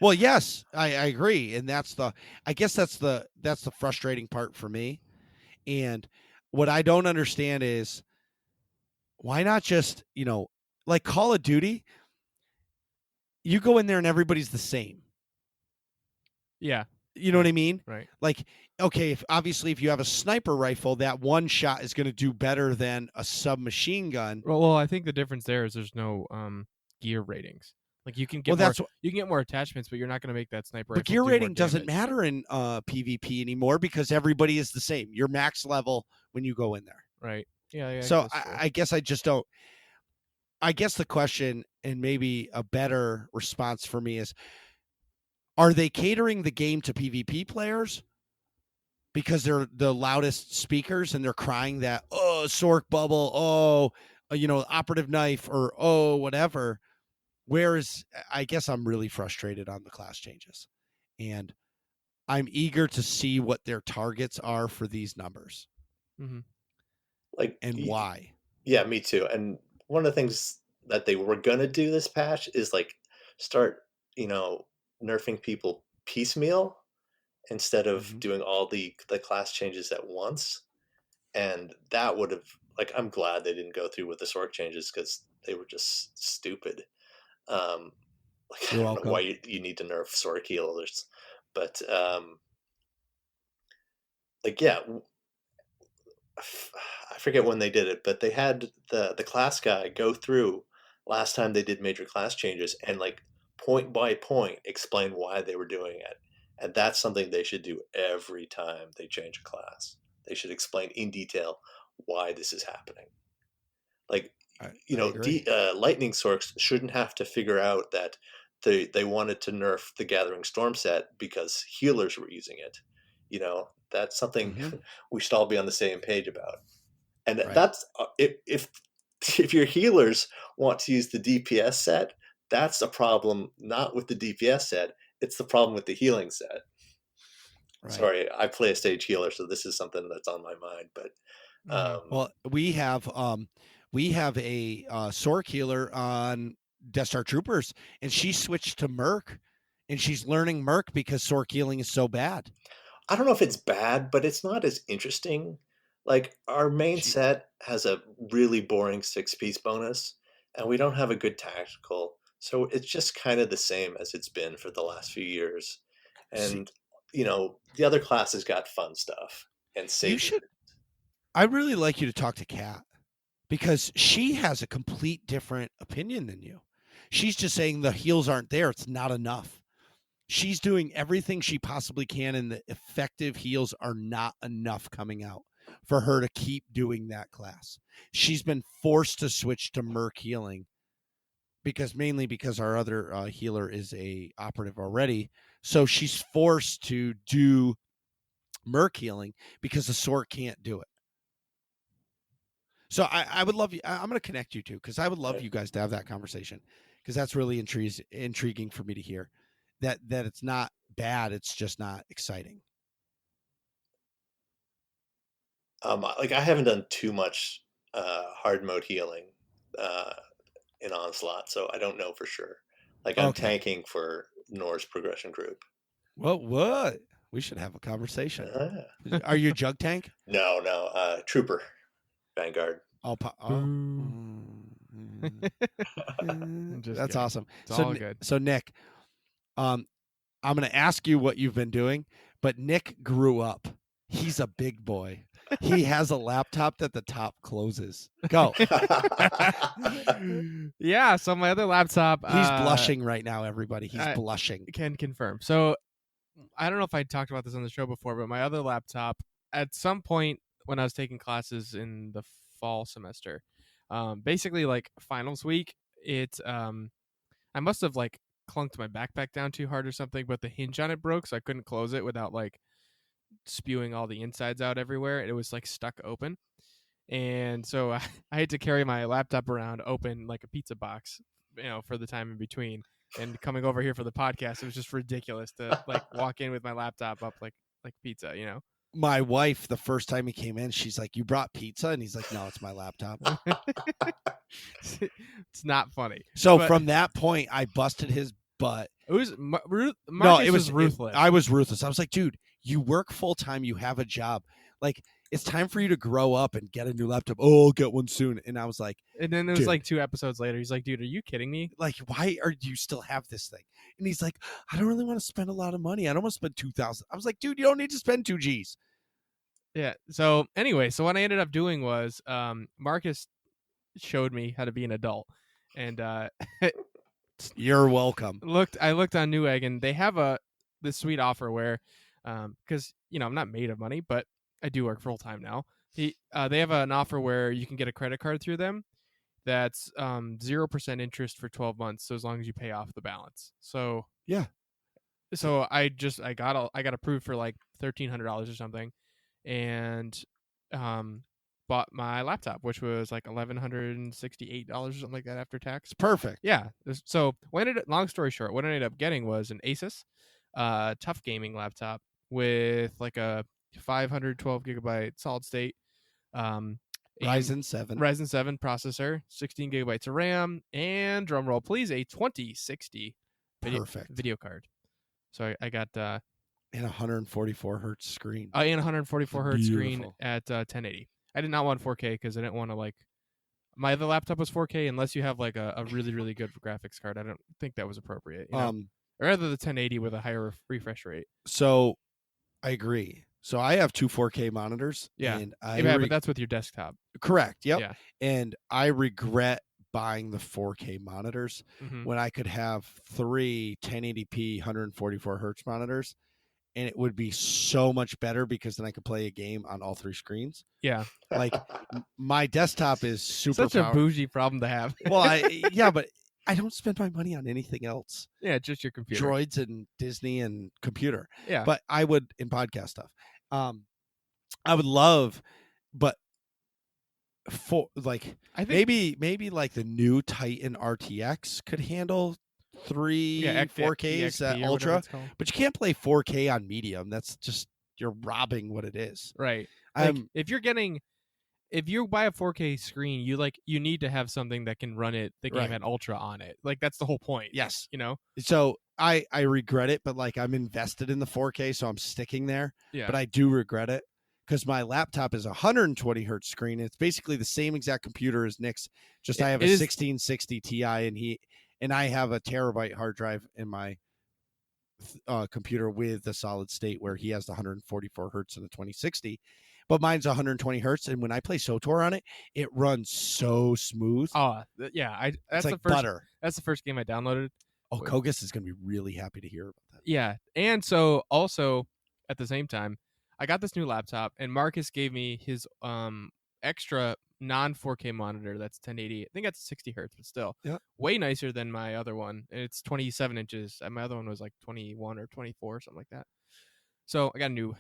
Well, yes, I agree, and I guess that's the frustrating part for me. And what I don't understand is, why not just, like Call of Duty, you go in there and everybody's the same. Yeah. You know what I mean? Right. Like, okay, if you have a sniper rifle, that one shot is going to do better than a submachine gun. Well, I think the difference there is there's no gear ratings. Like, you can get you can get more attachments, but you're not going to make that sniper rifle But gear do rating more doesn't damage. matter in PvP anymore, because everybody is the same. You're max level when you go in there. Right. Yeah. So I guess I just don't. I guess the question, and maybe a better response for me, is, are they catering the game to PvP players because they're the loudest speakers and they're crying that, oh, Sork bubble, oh, operative knife, or oh, whatever? Whereas I guess I'm really frustrated on the class changes, and I'm eager to see what their targets are for these numbers. Mm-hmm. Like, and why. Yeah, me too. And one of the things that they were gonna do this patch is like start, nerfing people piecemeal instead of doing all the class changes at once. And that would have, like, I'm glad they didn't go through with the Sork changes, because they were just stupid. Like, You're I don't know welcome. why you need to nerf Sork healers, but like, yeah, I forget when they did it, but they had the class guy go through last time they did major class changes and, like, point by point explain why they were doing it. And that's something they should do every time they change a class. They should explain in detail why this is happening. Like, I agree. Lightning Sorks shouldn't have to figure out that they wanted to nerf the Gathering Storm set because healers were using it. That's something we should all be on the same page about. And Right. that's if your healers want to use the DPS set, that's a problem not with the DPS set. it's the problem with the healing set. Right. Sorry, I play a stage healer, so this is something that's on my mind. But Well, we have a Sork healer on Death Star Troopers, and she switched to Merc, and she's learning Merc because Sork healing is so bad. I don't know if it's bad, but it's not as interesting. Like our main She- set has a really boring 6-piece bonus, and we don't have a good tactical. So it's just kind of the same as it's been for the last few years. See, And the other classes got fun stuff and you safe. should. I'd really like you to talk to Kat because she has a complete different opinion than you. She's just saying the heals aren't there. It's not enough. She's doing everything she possibly can, and the effective heals are not enough coming out for her to keep doing that class. She's been forced to switch to Merc healing mainly because our other healer is a operative already. So she's forced to do Merc healing because the Sork can't do it. So I would love you. I'm going to connect you two because I would love Right. you guys to have that conversation because that's really intriguing for me to hear that it's not bad. It's just not exciting. Like I haven't done too much hard mode healing in Onslaught, so I don't know for sure. Like I'm Okay. tanking for Nor's progression group. Well, what? We should have a conversation. Ah. Are you a jug tank? No, Trooper, Vanguard. Just That's kidding. awesome. It's all good. So Nick, I'm going to ask you what you've been doing, but Nick grew up. He's a big boy. He has a laptop that the top closes. Go. Yeah, so my other laptop. He's blushing right now, everybody. He's I blushing. can confirm. So I don't know if I talked about this on the show before, but my other laptop, at some point when I was taking classes in the fall semester, basically like finals week, I must have like clunked my backpack down too hard or something, but the hinge on it broke, so I couldn't close it without like spewing all the insides out everywhere. It was like stuck open. And so I had to carry my laptop around open like a pizza box, for the time in between. And coming over here for the podcast, it was just ridiculous to like walk in with my laptop up like pizza, My wife, the first time he came in, she's like, "You brought pizza?" And he's like, "No, it's my laptop." It's not funny. So from that point, I busted his butt. It was It was ruthless. I was ruthless. I was like, dude, you work full time. You have a job. Like, it's time for you to grow up and get a new laptop. Oh, I'll get one soon. And I was like, and then it was dude, like 2 episodes later, he's like, dude, are you kidding me? Like, why do you still have this thing? And he's like, I don't really want to spend a lot of money. I don't want to spend $2,000. I was like, dude, you don't need to spend 2 G's. Yeah. So anyway, what I ended up doing was Marcus showed me how to be an adult, and you're welcome. I looked on Newegg, and they have this sweet offer where, because I'm not made of money, but I do work full time now. They have an offer where you can get a credit card through them that's 0% interest for 12 months, so as long as you pay off the balance. So yeah. So I got approved for like $1,300 or something, and bought my laptop, which was like $1,168 or something like that after tax. Perfect. Yeah. So long story short, what I ended up getting was an Asus tough gaming laptop with like a 512 gigabyte solid state Ryzen 7 processor, 16 gigabytes of RAM, and drumroll please, a 2060 video card. So I got and 144 hertz screen. And 144 hertz screen at 1080. I did not want 4K because I didn't want to like. My other laptop was 4K unless you have like a really really good graphics card. I don't think that was appropriate. Or rather the 1080 with a higher refresh rate. So I agree. So I have 2 4K monitors. Yeah, and but that's with your desktop. Correct. Yep. Yeah. And I regret buying the 4K monitors when I could have 3 1080p 144 hertz monitors, and it would be so much better because then I could play a game on all 3 screens. Yeah. Like my desktop is super such a bougie problem to have. Well, but I don't spend my money on anything else. Yeah, just your computer. Droids and Disney and computer. Yeah. But I would in podcast stuff. I would love, but for like I think maybe like the new Titan RTX could handle three Yeah, 4Ks at EXP or whatever Ultra, it's called. but you can't play 4K on medium. That's just you're robbing what it is. Right. Like Um, if you buy a 4K screen, you need to have something that can run the game Right. at ultra on it. Like that's the whole point. Yes. You know? So I regret it, but like I'm invested in the 4K, so I'm sticking there. Yeah. But I do regret it because my laptop is a 120 hertz screen. It's basically the same exact computer as Nick's. Just I have a 1660 Ti, and I have a terabyte hard drive in my computer with the solid state where he has the 144 hertz and the 2060. But mine's 120 hertz, and when I play SOTOR on it, it runs so smooth. Oh, yeah. It's like butter. That's the first game I downloaded. Oh, Kogus is going to be really happy to hear about that. Yeah, and so also at the same time, I got this new laptop, and Marcus gave me his extra non 4K monitor that's 1080. I think that's 60 hertz, but still, way nicer than my other one. And it's 27 inches. And my other one was like 21 or 24, something like that. So I got a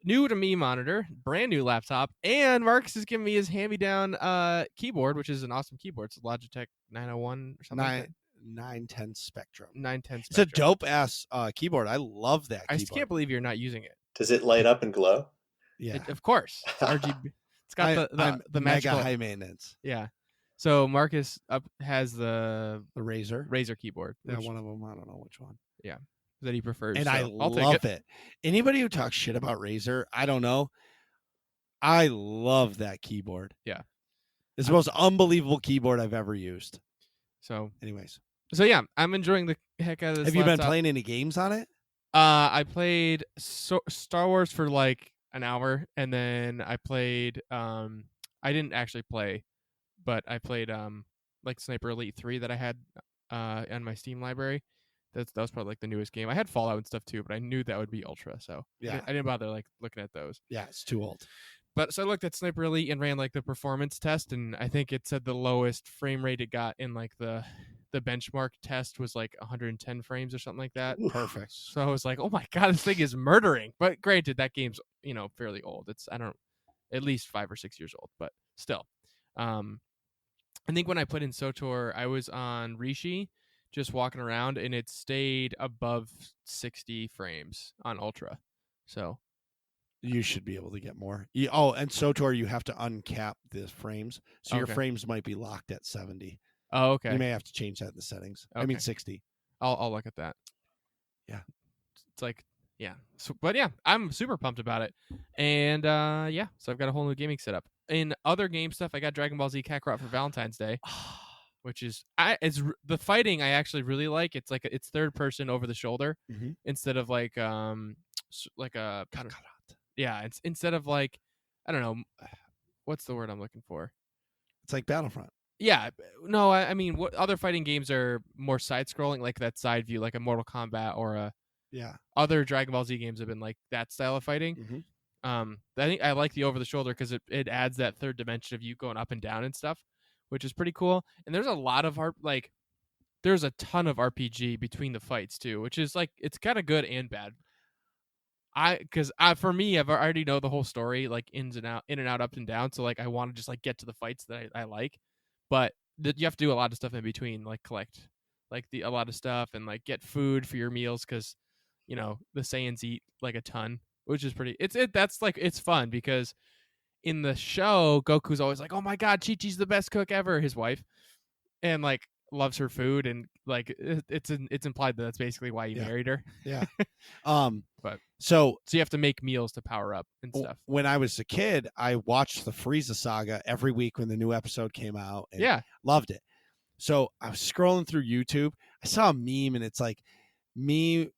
new to me monitor, brand new laptop, and Marcus is giving me his hand-me-down keyboard, which is an awesome keyboard. It's a Logitech 901 or something like that. 910 Spectrum. 910 Spectrum. It's a dope ass keyboard. I love that. I just can't believe you're not using it. Does it light up and glow? Yeah, Of course. It's RGB. It's got the mega magical high maintenance. Yeah. So Marcus has the Razer keyboard. Yeah, one of them. I don't know which one. Yeah, that he prefers. And so I love it. Anybody who talks shit about Razer, I don't know. I love that keyboard. Yeah, it's the most unbelievable keyboard I've ever used. So, anyways, yeah, I'm enjoying the heck out of this. Have you been playing any games on it? I played Star Wars for like an hour, and then I played. I didn't actually play, but I played like Sniper Elite 3 that I had on my Steam library. That was probably like the newest game. I had Fallout and stuff too, but I knew that would be Ultra, so yeah, I didn't bother like looking at those. Yeah, it's too old. But so I looked at Sniper Elite and ran like the performance test, and I think it said the lowest frame rate it got in like the benchmark test was like 110 frames or something like that. Perfect. So I was like, oh my god, this thing is murdering. But granted, that game's fairly old. It's at least 5 or 6 years old, but still. I think when I put in SOTOR, I was on Rishi, just walking around, and it stayed above 60 frames on Ultra. So you should be able to get more. And SOTOR, you have to uncap the frames, so your frames might be locked at 70. Oh, okay. You may have to change that in the settings. Okay. I mean 60. I'll look at that. Yeah, it's like but yeah, I'm super pumped about it, and so I've got a whole new gaming setup. In other game stuff, I got Dragon Ball Z Kakarot for Valentine's Day. Which is it's the fighting I actually really like. It's like it's third person over the shoulder instead of like a it's instead of like I don't know what's the word I'm looking for. It's like Battlefront. Yeah, no, I mean what other fighting games are more side scrolling, like that side view, like a Mortal Kombat or a other Dragon Ball Z games have been like that style of fighting. I think I like the over the shoulder because it adds that third dimension of you going up and down and stuff, which is pretty cool. And there's a lot of there's a ton of RPG between the fights too, which is like it's kind of good and bad. For me, I've already know the whole story, like in and out, up and down. So like I want to just like get to the fights that I like, but you have to do a lot of stuff in between, like collect like a lot of stuff and like get food for your meals because the Saiyans eat like a ton, which is pretty. It's fun because in the show, Goku's always like, "Oh my god, Chi-Chi's the best cook ever," his wife, and like loves her food, and like it's implied that that's basically why he married her. Yeah. But so you have to make meals to power up and stuff. When I was a kid, I watched the Frieza saga every week when the new episode came out. And loved it. So I was scrolling through YouTube. I saw a meme, and it's like me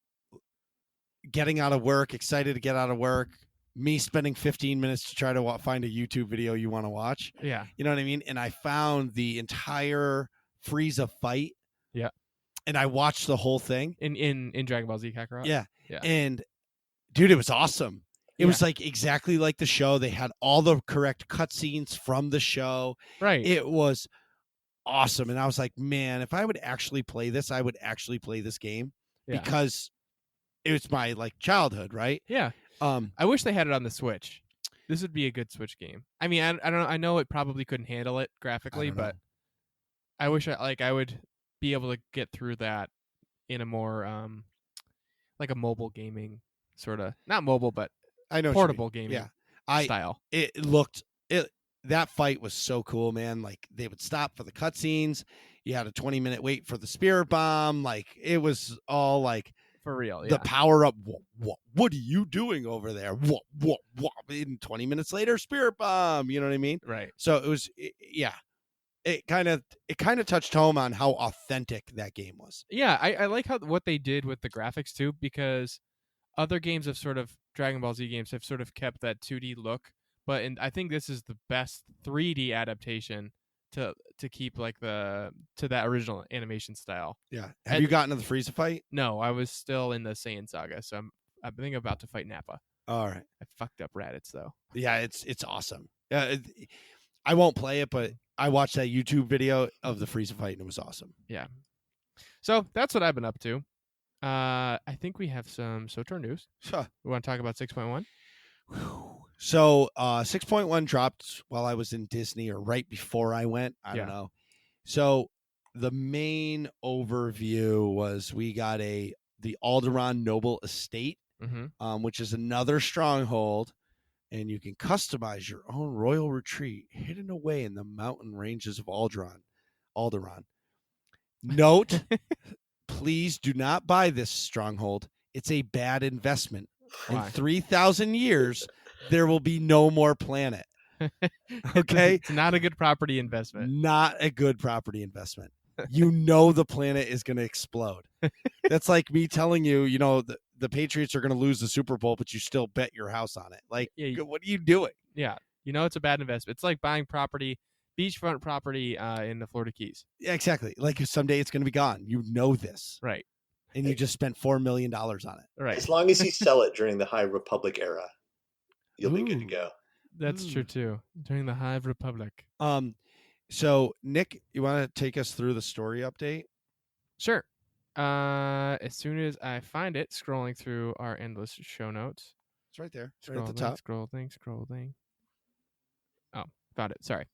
getting out of work, excited to get out of work. Me spending 15 minutes to try to find a YouTube video you want to watch. Yeah. You know what I mean? And I found the entire Frieza fight. Yeah. And I watched the whole thing. In Dragon Ball Z Kakarot? Yeah. And dude, it was awesome. It was like exactly like the show. They had all the correct cutscenes from the show. Right. It was awesome. And I was like, man, if I would actually play this, I would actually play this game because it was my like childhood, right? Yeah. I wish they had it on the Switch. This would be a good Switch game. I mean, I don't know. I know it probably couldn't handle it graphically, but I wish I would be able to get through that in a more like a mobile gaming sort of, not mobile, but I know portable what you mean. gaming Yeah, style. it looked it. That fight was so cool, man. Like they would stop for the cutscenes. You had a 20-minute wait for the spirit bomb. Like it was all like For real, the yeah. power up. What are you doing over there? What? And 20 minutes later, spirit bomb. You know what I mean? Right. So it was, yeah. It kind of touched home on how authentic that game was. Yeah, I like what they did with the graphics too, because other games have sort of, Dragon Ball Z games have sort of kept that 2D look, but I think this is the best 3D adaptation to keep like to that original animation style. Yeah. Have you gotten to the Frieza fight? No, I was still in the Saiyan saga, so I think I'm about to fight Nappa. All right. I fucked up Raditz though. Yeah, it's awesome. I won't play it, but I watched that YouTube video of the Frieza fight and it was awesome. Yeah. So that's what I've been up to. I think we have some SOTOR news. Sure. We want to talk about 6.1? So 6.1 dropped while I was in Disney or right before I went. I don't know. So the main overview was we got the Alderaan Noble Estate, which is another stronghold, and you can customize your own royal retreat hidden away in the mountain ranges of Alderaan. Note, please do not buy this stronghold. It's a bad investment. Why? In 3,000 years, there will be no more planet. Okay? It's not a good property investment. Not a good property investment. You know the planet is going to explode. That's like me telling you, the Patriots are going to lose the Super Bowl, but you still bet your house on it. Like, what are you doing? Yeah. It's a bad investment. It's like buying property, beachfront property in the Florida Keys. Yeah, exactly. Like someday it's going to be gone. You know this. Right. And you just spent $4 million on it. Right. As long as you sell it during the High Republic era, you'll be good to go. That's true too. During the High Republic. So Nick, you want to take us through the story update? Sure. As soon as I find it, scrolling through our endless show notes. It's right there. It's right at the top. Scrolling. Oh, found it. Sorry.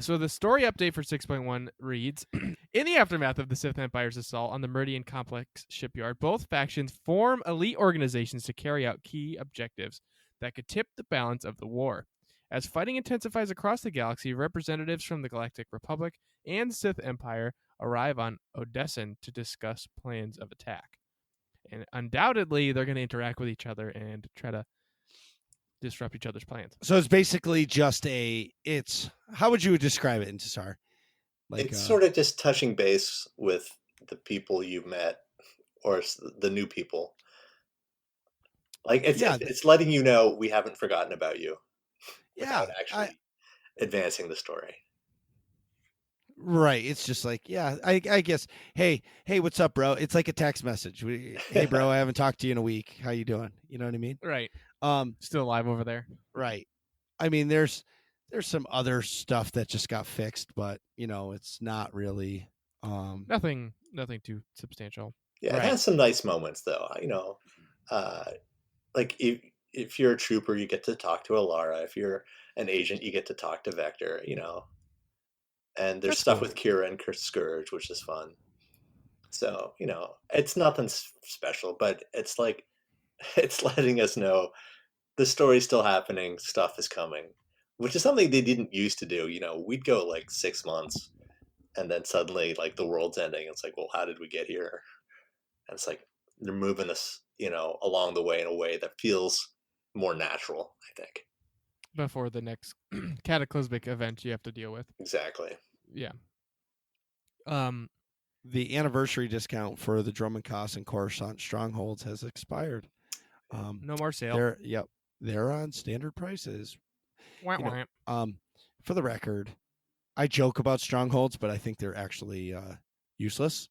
So the story update for 6.1 reads, in the aftermath of the Sith Empire's assault on the Meridian Complex shipyard, both factions form elite organizations to carry out key objectives that could tip the balance of the war. As fighting intensifies across the galaxy, representatives from the Galactic Republic and Sith Empire arrive on Odessen to discuss plans of attack. And undoubtedly, they're going to interact with each other and try to disrupt each other's plans. So it's basically just how would you describe it, Intisar? Like, it's sort of just touching base with the people you've met or the new people. Like, it's letting you know we haven't forgotten about you. Yeah. Without actually advancing the story. Right. It's just like, I guess, hey, what's up, bro? It's like a text message. Hey, bro, I haven't talked to you in a week. How you doing? You know what I mean? Right. Still alive over there. Right. I mean, there's some other stuff that just got fixed, but it's not really nothing too substantial. Yeah, it has some nice moments though. Like if you're a trooper, you get to talk to Alara. If you're an agent, you get to talk to Vector. And there's stuff with Kira and Scourge, which is fun. So it's nothing special, but it's like it's letting us know the story's still happening, stuff is coming, which is something they didn't used to do. We'd go like 6 months, and then suddenly like the world's ending. It's like, well, how did we get here? And it's like they're moving us, along the way in a way that feels more natural, I think. Before the next cataclysmic event you have to deal with. Exactly. Yeah. The anniversary discount for the Drummond Koss and Coruscant strongholds has expired. No more sale. They're on standard prices. Wah. For the record, I joke about strongholds, but I think they're actually useless.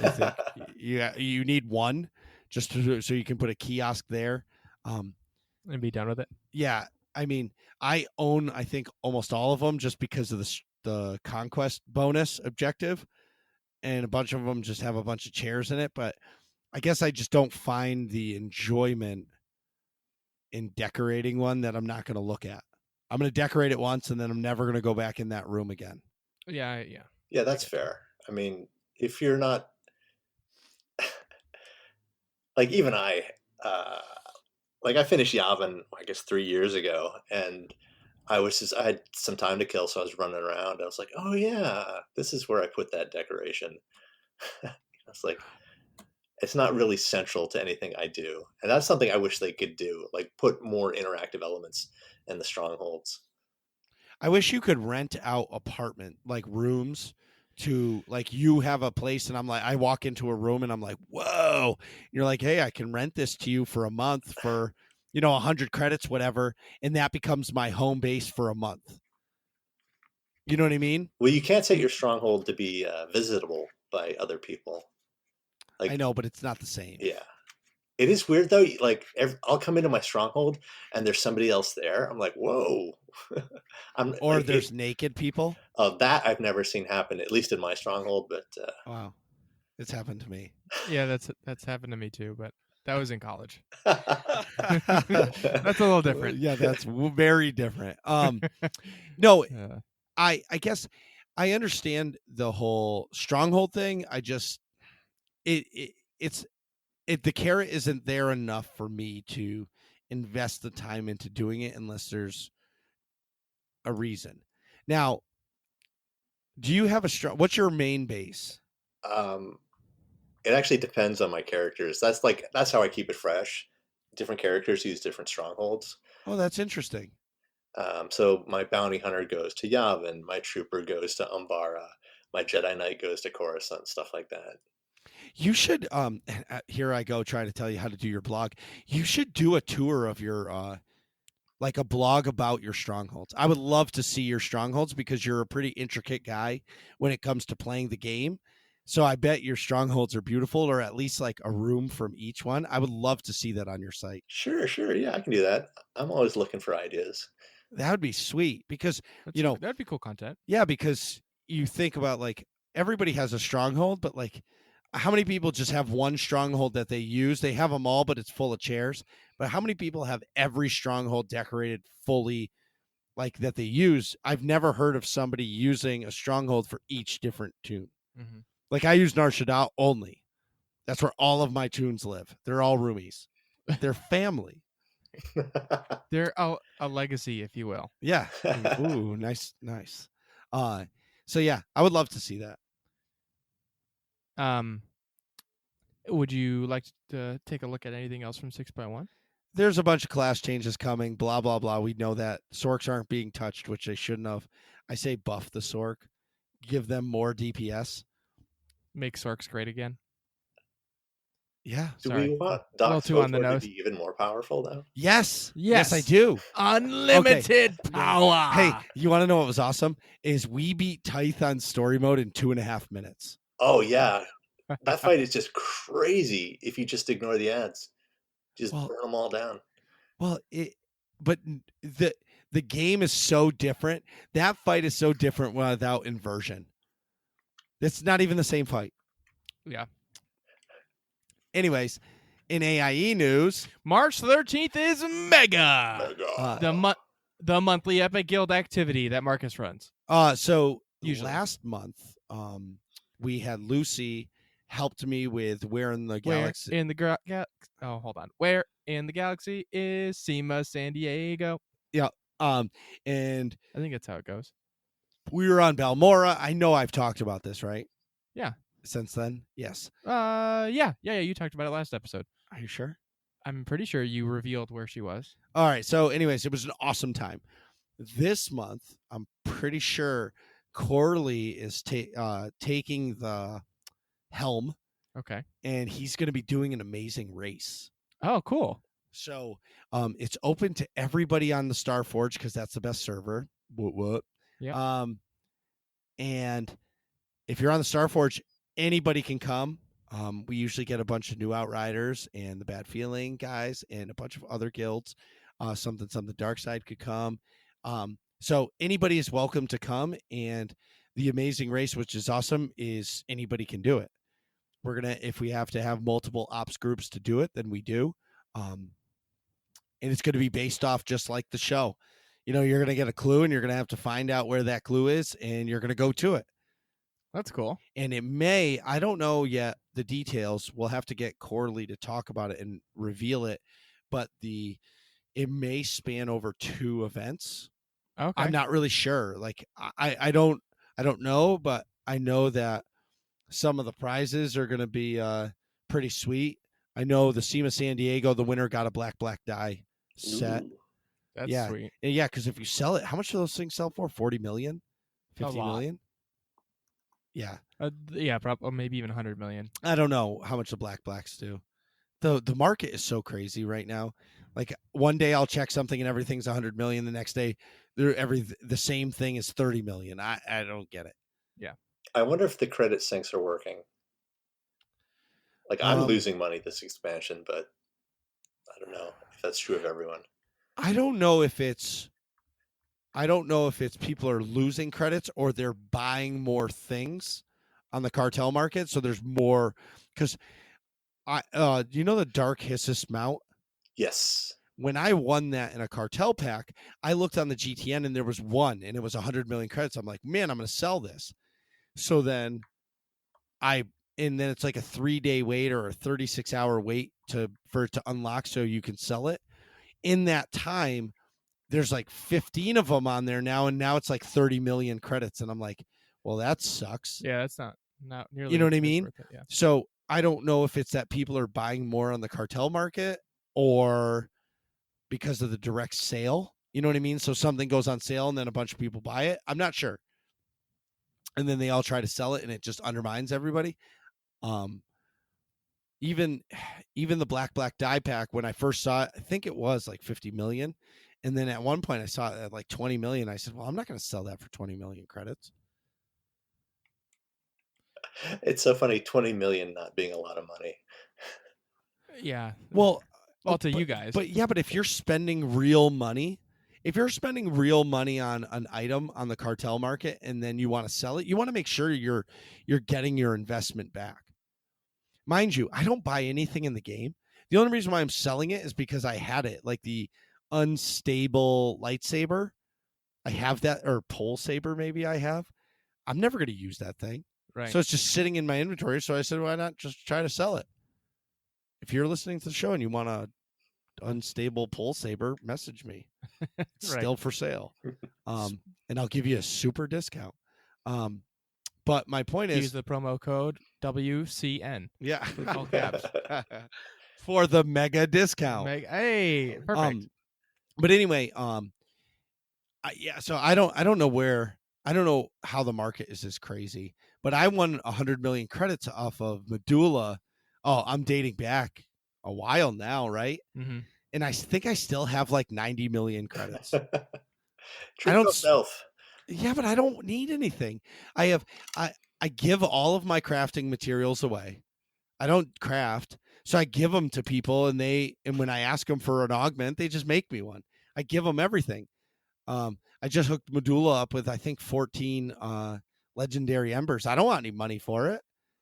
I think you need one just so you can put a kiosk there and be done with it. Yeah, I mean, I own I think almost all of them just because of the conquest bonus objective, and a bunch of them just have a bunch of chairs in it. But I guess I just don't find the enjoyment in decorating one that I'm not going to look at. I'm going to decorate it once, and then I'm never going to go back in that room again. Yeah. Yeah, that's fair. I mean, if you're not, like even uh, I finished Yavin, I guess 3 years ago, and I had some time to kill, so I was running around. I was like, oh yeah, this is where I put that decoration. It's like it's not really central to anything I do, and that's something I wish they could do, like put more interactive elements in the strongholds. I wish you could rent out apartment, like rooms, to like you have a place and I'm like, I walk into a room and I'm like, whoa. You're like, hey, I can rent this to you for a month for, 100 credits, whatever. And that becomes my home base for a month. You know what I mean? Well, you can't set your stronghold to be visitable by other people. Like, I know, but it's not the same. yeah. It is weird though. Like, I'll come into my stronghold and there's somebody else there. I'm like, whoa. Or there's naked people. That I've never seen happen, at least in my stronghold. But Wow, it's happened to me. Yeah, that's happened to me too, but that was in college. That's That's a little different. Yeah, that's very different. No, Yeah. I guess I understand the whole stronghold thing. I just it's the carrot isn't there enough for me to invest the time into doing it unless there's a reason. Now, do you have what's your main base? it actually depends on my characters. That's how I keep it fresh. Different characters use different strongholds. Oh, that's interesting. So my bounty hunter goes to Yavin, my trooper goes to Umbara, my Jedi Knight goes to Coruscant, stuff like that. You should here I go trying to tell you how to do your blog. You should do a tour of your like a blog about your strongholds. I would love to see your strongholds because you're a pretty intricate guy when it comes to playing the game. So I bet your strongholds are beautiful, or at least like a room from each one. I would love to see that on your site. Sure, yeah, I can do that. I'm always looking for ideas. That would be sweet because that'd be cool content. yeah, because you think about like everybody has a stronghold, but like how many people just have one stronghold that they use? They have them all, but it's full of chairs. But how many people have every stronghold decorated fully like that they use? I've never heard of somebody using a stronghold for each different tune. Mm-hmm. Like I use Nar Shaddaa only. That's where all of my tunes live. They're all roomies. They're family. They're a legacy, if you will. Yeah. Ooh, nice. So yeah, I would love to see that. Would you like to take a look at anything else from 6.1? There's a bunch of class changes coming, blah, blah, blah. We know that. Sorks aren't being touched, which they shouldn't have. I say buff the Sork. Give them more DPS. Make Sorks great again. Yeah. Do Sorry. we want A little Doc too on the Sotor to nose. be even more powerful now? Yes. Yes. I do. Unlimited power. Hey, you want to know what was awesome? Is we beat Tithe on story mode in 2.5 minutes. Oh yeah, that fight is just crazy. If you just ignore the ads, just burn them all down. Well, but the game is so different. That fight is so different without inversion. It's not even the same fight. Yeah. Anyways, in AIE news, March 13th is Mega. The monthly Epic Guild activity that Marcus runs. So usually last month, we had Lucy helped me with Where in the Galaxy. Where in the galaxy is SEMA San Diego? Yeah. And I think that's how it goes. We were on Balmora. I know I've talked about this, right? Yeah. Since then? Yes. Yeah. You talked about it last episode. Are you sure? I'm pretty sure you revealed where she was. All right. So anyways, it was an awesome time. This month, I'm pretty sure Corley is taking the helm. Okay. And he's going to be doing an amazing race. Oh, cool. So it's open to everybody on the Starforge because that's the best server. What? Yeah. And if you're on the Starforge, anybody can come. We usually get a bunch of new Outriders and the Bad Feeling guys and a bunch of other guilds. Something Dark Side could come. So anybody is welcome to come. And the amazing race, which is awesome, is anybody can do it. We're going to, if we have to have multiple ops groups to do it, then we do. And it's going to be based off just like the show. You're going to get a clue and you're going to have to find out where that clue is and you're going to go to it. That's cool. And I don't know yet the details. We'll have to get Corley to talk about it and reveal it, but it may span over 2 events. Okay. I'm not really sure. Like I don't know, but I know that some of the prizes are going to be pretty sweet. I know the SEMA San Diego, the winner got a black die set. Ooh. That's sweet. Yeah, because if you sell it, how much do those things sell for? 40 million? 50 million? Yeah. Yeah, probably maybe even 100 million. I don't know how much the blacks do. The market is so crazy right now. Like one day I'll check something and everything's 100 million. The next day, the same thing is 30 million. I don't get it. Yeah. I wonder if the credit sinks are working. Like I'm losing money this expansion, but I don't know if that's true of everyone. I don't know if it's people are losing credits or they're buying more things on the cartel market. So there's more because do you know the Dark Hissus mount? Yes. When I won that in a cartel pack, I looked on the GTN and there was one and it was 100 million credits. I'm like, man, I'm going to sell this. So then and then it's like a 3-day wait or a 36-hour wait for it to unlock so you can sell it. In that time, there's like 15 of them on there now, and now it's like 30 million credits. And I'm like, well, that sucks. Yeah, that's not nearly. You know what I mean? Worth it, yeah. So I don't know if it's that people are buying more on the cartel market or because of the direct sale. You know what I mean? So something goes on sale and then a bunch of people buy it. I'm not sure. And then they all try to sell it and it just undermines everybody. Even the black die pack, when I first saw it, I think it was like 50 million. And then at one point I saw it at like 20 million. I said, well, I'm not going to sell that for 20 million credits. It's so funny, 20 million not being a lot of money. Yeah. Well, to you guys. But if you're spending real money, on an item on the cartel market and then you want to sell it, you want to make sure you're getting your investment back. Mind you, I don't buy anything in the game. The only reason why I'm selling it is because I had it, like the unstable lightsaber. I have that, or pole saber maybe I have. I'm never going to use that thing. Right. So it's just sitting in my inventory. So I said, why not just try to sell it? If you're listening to the show and you want a unstable pole saber, message me. It's still for sale. And I'll give you a super discount. But my point is, use the promo code WCN. Yeah. All caps. For the mega discount. Hey, perfect. But anyway, so I don't know how the market is this crazy, but I won 100 million credits off of Medulla. Oh, I'm dating back a while now, right? Mm-hmm. And I think I still have like 90 million credits. Treat yourself. Yeah, but I don't need anything. I give all of my crafting materials away. I don't craft, so I give them to people, and when I ask them for an augment, they just make me one. I give them everything. I just hooked Medulla up with I think 14 legendary embers. I don't want any money for it.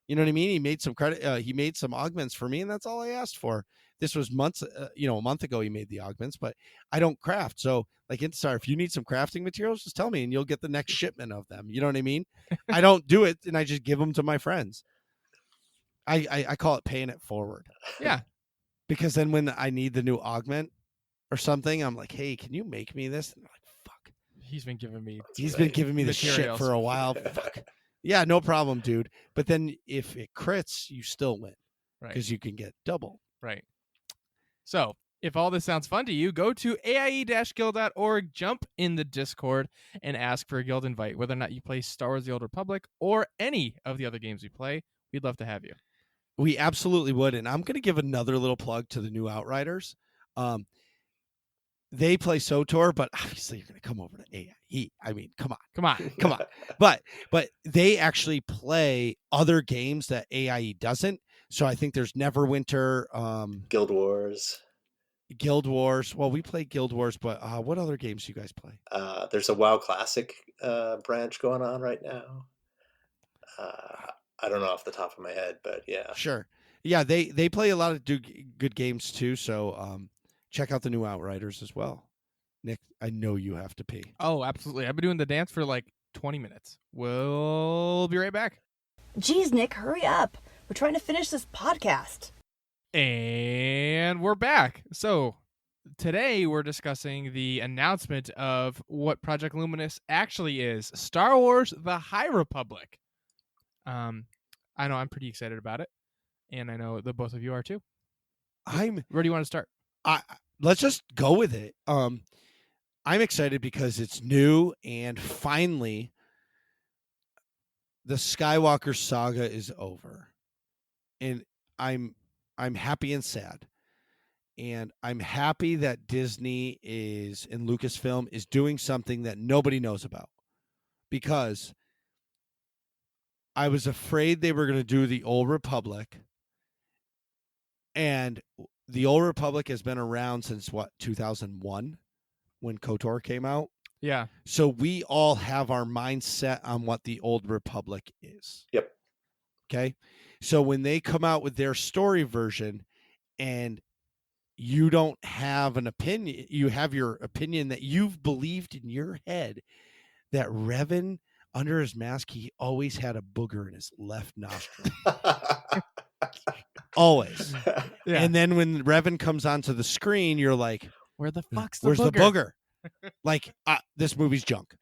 You know what I mean? He made some credit. He made some augments for me, and that's all I asked for. This was months, a month ago. He made the augments, but I don't craft. So, like Intisar, if you need some crafting materials, just tell me, and you'll get the next shipment of them. You know what I mean? I don't do it, and I just give them to my friends. I call it paying it forward. Yeah, because then when I need the new augment or something, I'm like, hey, can you make me this? And they're like, fuck. He's been giving me the shit for a while. Fuck. Yeah, no problem, dude. But then if it crits, you still win. Right. Because you can get double. Right. So if all this sounds fun to you, go to aie-guild.org, jump in the Discord, and ask for a guild invite. Whether or not you play Star Wars: The Old Republic or any of the other games we play, we'd love to have you. We absolutely would. And I'm going to give another little plug to the new Outriders. They play SOTOR, but obviously you're going to come over to AIE. I mean, come on. But they actually play other games that AIE doesn't. So I think there's Neverwinter. Guild Wars. Well, we play Guild Wars, but what other games do you guys play? There's a WoW Classic branch going on right now. I don't know off the top of my head, but yeah. Sure. Yeah, they play a lot of good games too, so check out the new Outriders as well. Nick, I know you have to pee. Oh, absolutely. I've been doing the dance for like 20 minutes. We'll be right back. Geez, Nick, hurry up. We're trying to finish this podcast. And we're back. So today we're discussing the announcement of what Project Luminous actually is. Star Wars: The High Republic. I know I'm pretty excited about it, and I know the both of you are too. Where do you want to start? Let's just go with it. I'm excited because it's new, and finally the Skywalker saga is over. And I'm happy and sad. And I'm happy that Disney is, and Lucasfilm is doing something that nobody knows about. Because I was afraid they were going to do the Old Republic. And the Old Republic has been around since, 2001, when KOTOR came out? Yeah. So we all have our mindset on what the Old Republic is. Yep. Okay? So when they come out with their story version and you don't have an opinion, you have your opinion that you've believed in your head that Revan, under his mask, he always had a booger in his left nostril. Always. Yeah. And then when Revan comes onto the screen, you're like, Where the fuck's the where's booger? the booger? Like, this movie's junk.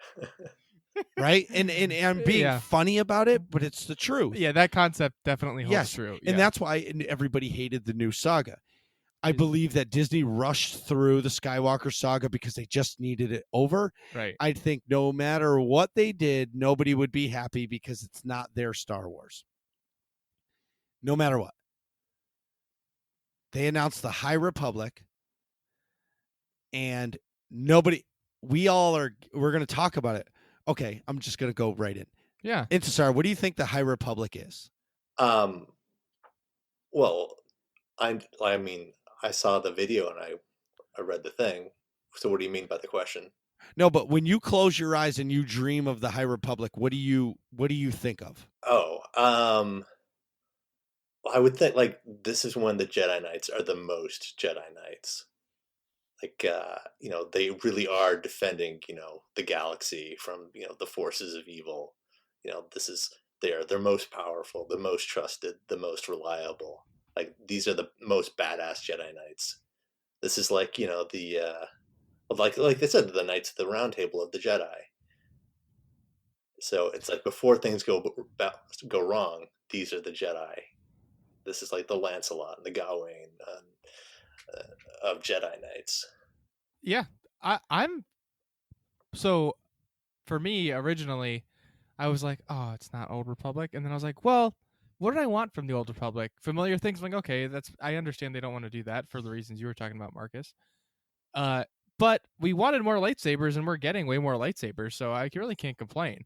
Right? And I'm being funny about it, but it's the truth. Yeah, that concept definitely holds true. And that's why everybody hated the new saga. I believe that Disney rushed through the Skywalker saga because they just needed it over. Right. I think no matter what they did, nobody would be happy because it's not their Star Wars. No matter what. They announced the High Republic, and we're going to talk about it. Okay, I'm just going to go right in. Yeah. Intisar, what do you think the High Republic is? Well, I mean, I saw the video and I read the thing. So what do you mean by the question? No, but when you close your eyes and you dream of the High Republic, what do you think of? I would think like this is when the Jedi Knights are the most Jedi Knights. Like they really are defending, the galaxy from, the forces of evil. They're most powerful, the most trusted, the most reliable. Like these are the most badass Jedi Knights. This is like, like they said, the Knights of the Round Table of the Jedi. So it's like before things go wrong, these are the Jedi. This is like the Lancelot and the Gawain of Jedi Knights. Yeah, I'm. So, for me, originally, I was like, oh, it's not Old Republic. And then I was like, well, what did I want from the Old Republic? Familiar things. I'm like, okay, I understand they don't want to do that for the reasons you were talking about, Marcus. But we wanted more lightsabers, and we're getting way more lightsabers, so I really can't complain.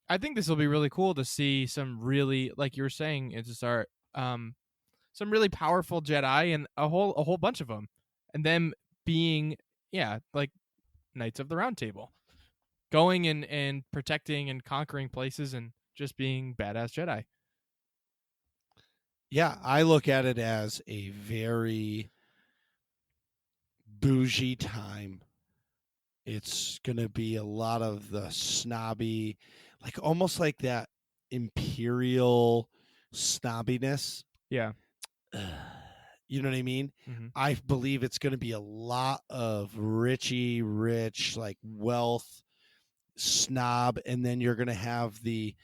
I think this will be really cool to see some really, like you were saying, Intisar, some really powerful Jedi and a whole bunch of them, and them being like Knights of the Round Table, going and protecting and conquering places and just being badass Jedi. Yeah, I look at it as a very bougie time. It's going to be a lot of the snobby, like almost like that imperial snobbiness. Yeah. You know what I mean? Mm-hmm. I believe it's going to be a lot of rich, like wealth snob, and then you're going to have the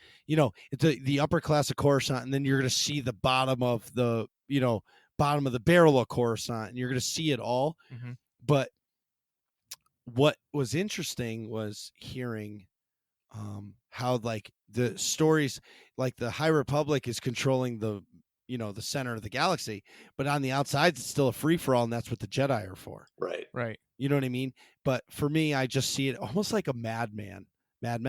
upper class of Coruscant, and then you're going to see the bottom of the barrel of Coruscant, and you're going to see it all. Mm-hmm. But what was interesting was hearing how like the stories, like the High Republic is controlling the center of the galaxy, but on the outside it's still a free for all, and that's what the Jedi are for. Right. You know what I mean? But for me, I just see it almost like a Mad Men, that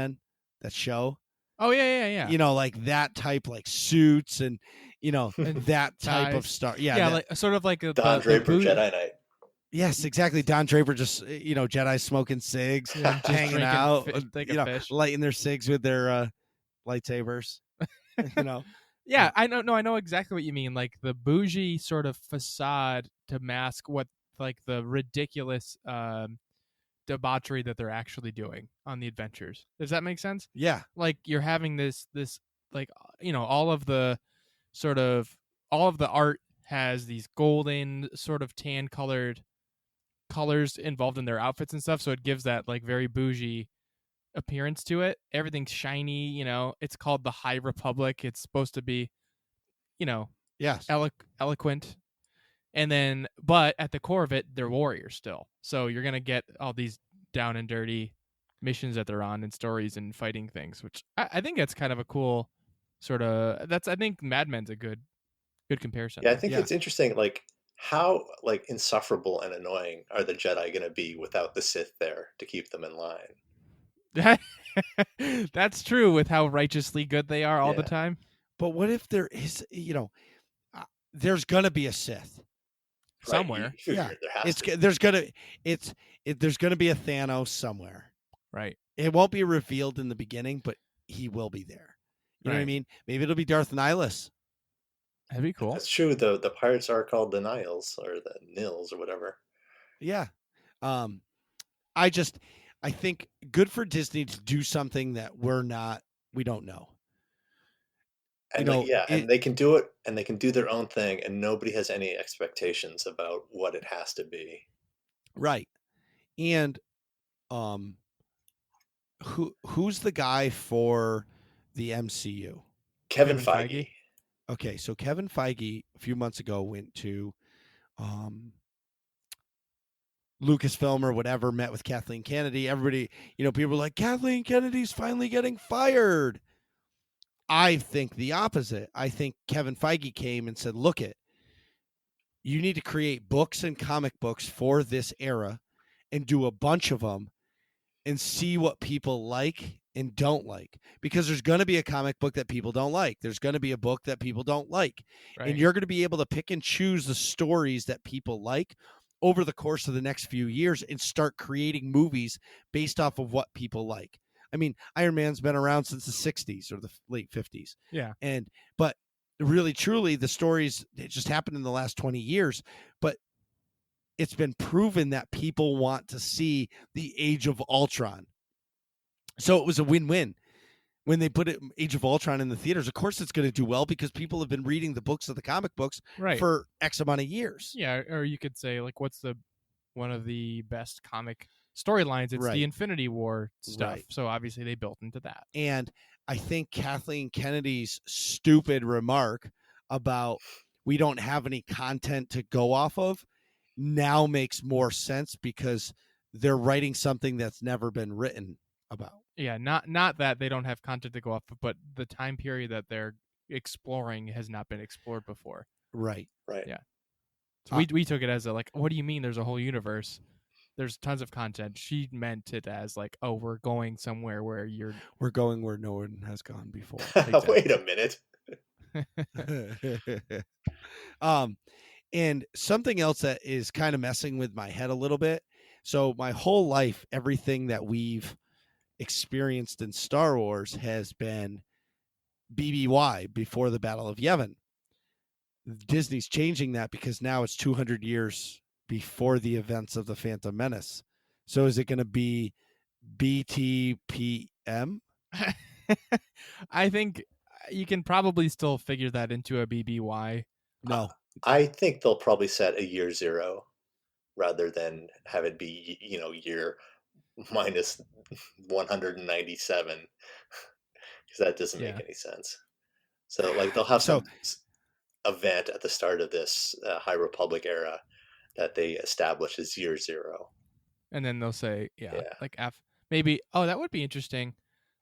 show. Oh yeah. Like that type, like suits and that type of star. Yeah, like sort of like a Don Draper Jedi Knight. Yes, exactly. Don Draper just Jedi smoking cigs, hanging out, lighting their cigs with their lightsabers. Yeah, I know. No, I know exactly what you mean. Like the bougie sort of facade to mask what, like the ridiculous debauchery that they're actually doing on the adventures. Does that make sense? Yeah. Like you're having this like all of the art has these golden sort of tan colored colors involved in their outfits and stuff, so it gives that like very bougie appearance to it. Everything's shiny, it's called the High Republic. It's supposed to be, Yes. eloquent. And then, but at the core of it, they're warriors still. So you're going to get all these down and dirty missions that they're on and stories and fighting things, which I think that's kind of a cool sort of, I think Mad Men's a good comparison. Yeah, I think Yeah. it's interesting, like how like insufferable and annoying are the Jedi going to be without the Sith there to keep them in line? That's true with how righteously good they are all the Yeah. time. But what if there is, there's gonna be a Sith. Right, Somewhere. you figure Yeah. there has to be. There's gonna be a Thanos somewhere. Right. It won't be revealed in the beginning, but he will be there. You know what I Right. mean? Maybe it'll be Darth Nihilus. That'd be cool. That's true. The pirates are called the Niles or the Nils or whatever. Yeah. I think good for Disney to do something that we don't know. And and they can do it, and they can do their own thing, and nobody has any expectations about what it has to be. Right. And who's the guy for the MCU? Kevin Feige. Okay, so Kevin Feige a few months ago went to Lucasfilm or whatever, met with Kathleen Kennedy. Everybody, people were like, Kathleen Kennedy's finally getting fired. I think the opposite. I think Kevin Feige came and said, look you need to create books and comic books for this era and do a bunch of them and see what people like and don't like. Because there's going to be a comic book that people don't like. There's going to be a book that people don't like. Right. And you're going to be able to pick and choose the stories that people like over the course of the next few years and start creating movies based off of what people like. I mean, Iron Man's been around since the 60s or the late 50s. Yeah. But really, truly, the stories, it just happened in the last 20 years. But it's been proven that people want to see the Age of Ultron. So it was a win-win. When they put Age of Ultron in the theaters, of course it's going to do well because people have been reading the books of the comic books for X amount of years. Yeah, or you could say, like, what's one of the best comic storylines? It's the Infinity War stuff. Right. So obviously they built into that. And I think Kathleen Kennedy's stupid remark about we don't have any content to go off of now makes more sense because they're writing something that's never been written about. Yeah, not that they don't have content to go off of, but the time period that they're exploring has not been explored before. Right. Yeah. So we took it as what do you mean there's a whole universe? There's tons of content. She meant it as oh, we're going somewhere where we're going where no one has gone before. Wait a minute. And something else that is kind of messing with my head a little bit. So my whole life, everything that we've experienced in Star Wars has been BBY, before the Battle of Yavin. Disney's changing that because now it's 200 years before the events of the Phantom Menace. So is it going to be BTPM? I think you can probably still figure that into a BBY. No. I think they'll probably set a year zero rather than have it be, year minus 197, because that doesn't make any sense. So they'll have some event at the start of this High Republic era that they establish as year zero. And then they'll say, maybe, that would be interesting.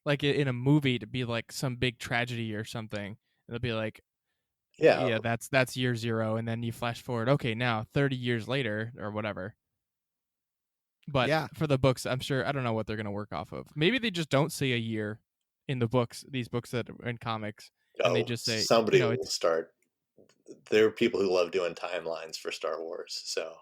Like in a movie to be some big tragedy or something. It'll be that's year zero. And then you flash forward. Okay, now 30 years later or whatever. But for the books, I'm sure, I don't know what they're going to work off of. Maybe they just don't say a year in the books, these books that are in comics. And they just say, somebody will start. There are people who love doing timelines for Star Wars. So.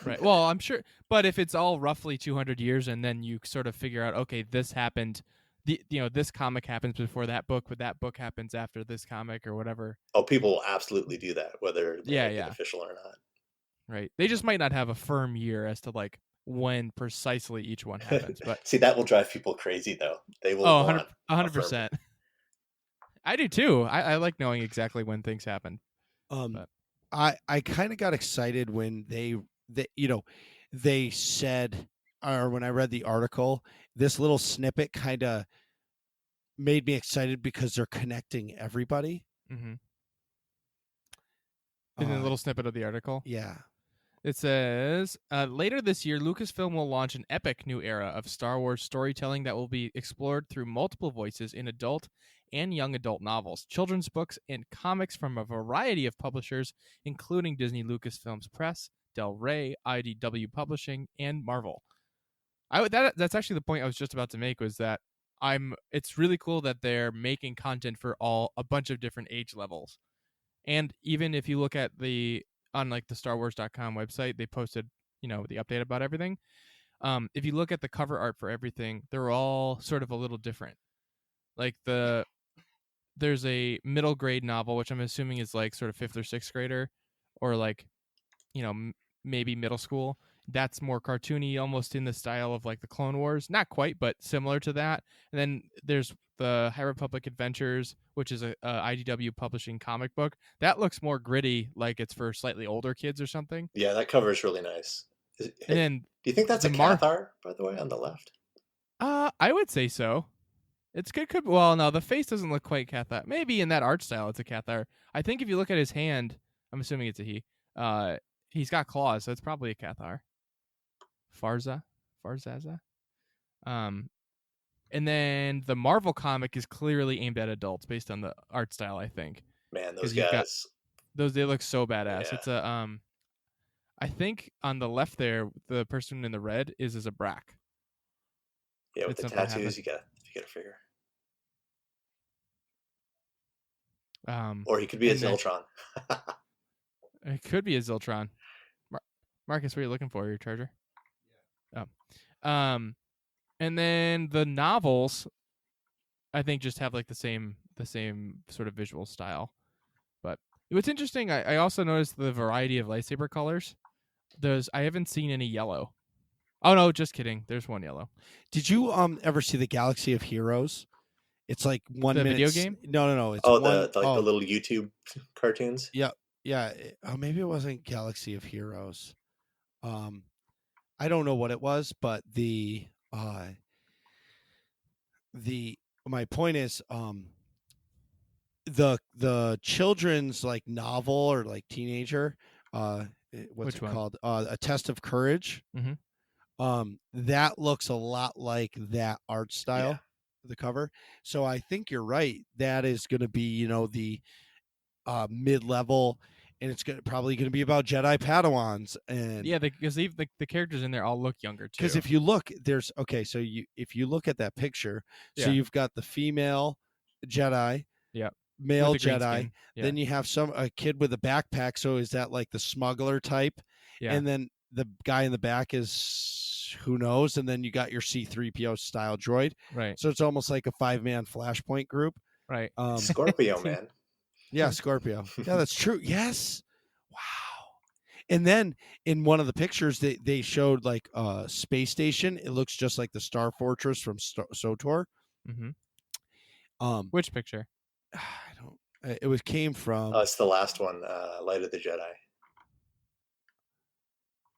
Right. Well, I'm sure. But if it's all roughly 200 years and then you sort of figure out, okay, this happened, this comic happens before that book, but that book happens after this comic or whatever. Oh, people will absolutely do that, whether they make it official or not. Right. They just might not have a firm year as to when precisely each one happens. But See, that will drive people crazy, though. They will 100%. want affirming. I do too. I like knowing exactly when things happen. But I kind of got excited when they they said, or when I read the article, this little snippet kind of made me excited because they're connecting everybody. mm-hmm. In a little snippet of the article. Yeah. It says, later this year, Lucasfilm will launch an epic new era of Star Wars storytelling that will be explored through multiple voices in adult and young adult novels, children's books, and comics from a variety of publishers, including Disney Lucasfilms Press, Del Rey, IDW Publishing, and Marvel. That's actually the point I was just about to make, was that it's really cool that they're making content for a bunch of different age levels. And even if you look at on like the StarWars.com website, they posted, the update about everything. If you look at the cover art for everything, they're all sort of a little different. Like there's a middle grade novel, which I'm assuming is like sort of 5th or 6th grader, or like, maybe middle school. That's more cartoony, almost in the style of like the Clone Wars. Not quite, but similar to that. And then there's the High Republic Adventures, which is a IDW publishing comic book. That looks more gritty, like it's for slightly older kids or something. Yeah, that cover is really nice. And then do you think that's a Cathar, by the way, on the left? I would say so. It's good. Well, no, the face doesn't look quite Cathar. Maybe in that art style, it's a Cathar. I think if you look at his hand, I'm assuming it's a he. He's got claws, so it's probably a Cathar. Farzaza. And then the Marvel comic is clearly aimed at adults based on the art style, I think. Man, those guys. They look so badass. Yeah. It's I think on the left there, the person in the red is a Brack. Yeah, with the tattoos, you gotta figure. Or he could be a Ziltron. It could be a Ziltron. Marcus, what are you looking for? Your charger? Yeah. Oh. And then the novels, I think, just have like the same sort of visual style. But what's interesting, I also noticed the variety of lightsaber colors. I haven't seen any yellow. Oh no, just kidding. There's one yellow. Did you ever see the Galaxy of Heroes? It's like 1 minute. Video game? No. It's the little YouTube cartoons. Yeah. Oh, maybe it wasn't Galaxy of Heroes. I don't know what it was, but my point is, the children's like novel or like teenager, what's it called? A Test of Courage. Mm-hmm. That looks a lot like that art style, the cover. So I think you're right. That is going to be, the mid-level, and it's probably going to be about Jedi Padawans. And yeah, because the characters in there all look younger too. Because if you look, if you look at that picture, so you've got the female Jedi, male Jedi, then you have a kid with a backpack. So is that like the smuggler type? Yeah. And then the guy in the back is who knows, and then you got your C-3PO style droid. Right. So it's almost like a 5-man Flashpoint group. Right. Scorpio man. Yeah, Scorpio. Yeah, that's true. Yes. Wow. And then in one of the pictures, they showed like a space station. It looks just like the Star Fortress from SOTOR. Mm-hmm. Which picture? I don't. It came from. It's the last one, Light of the Jedi.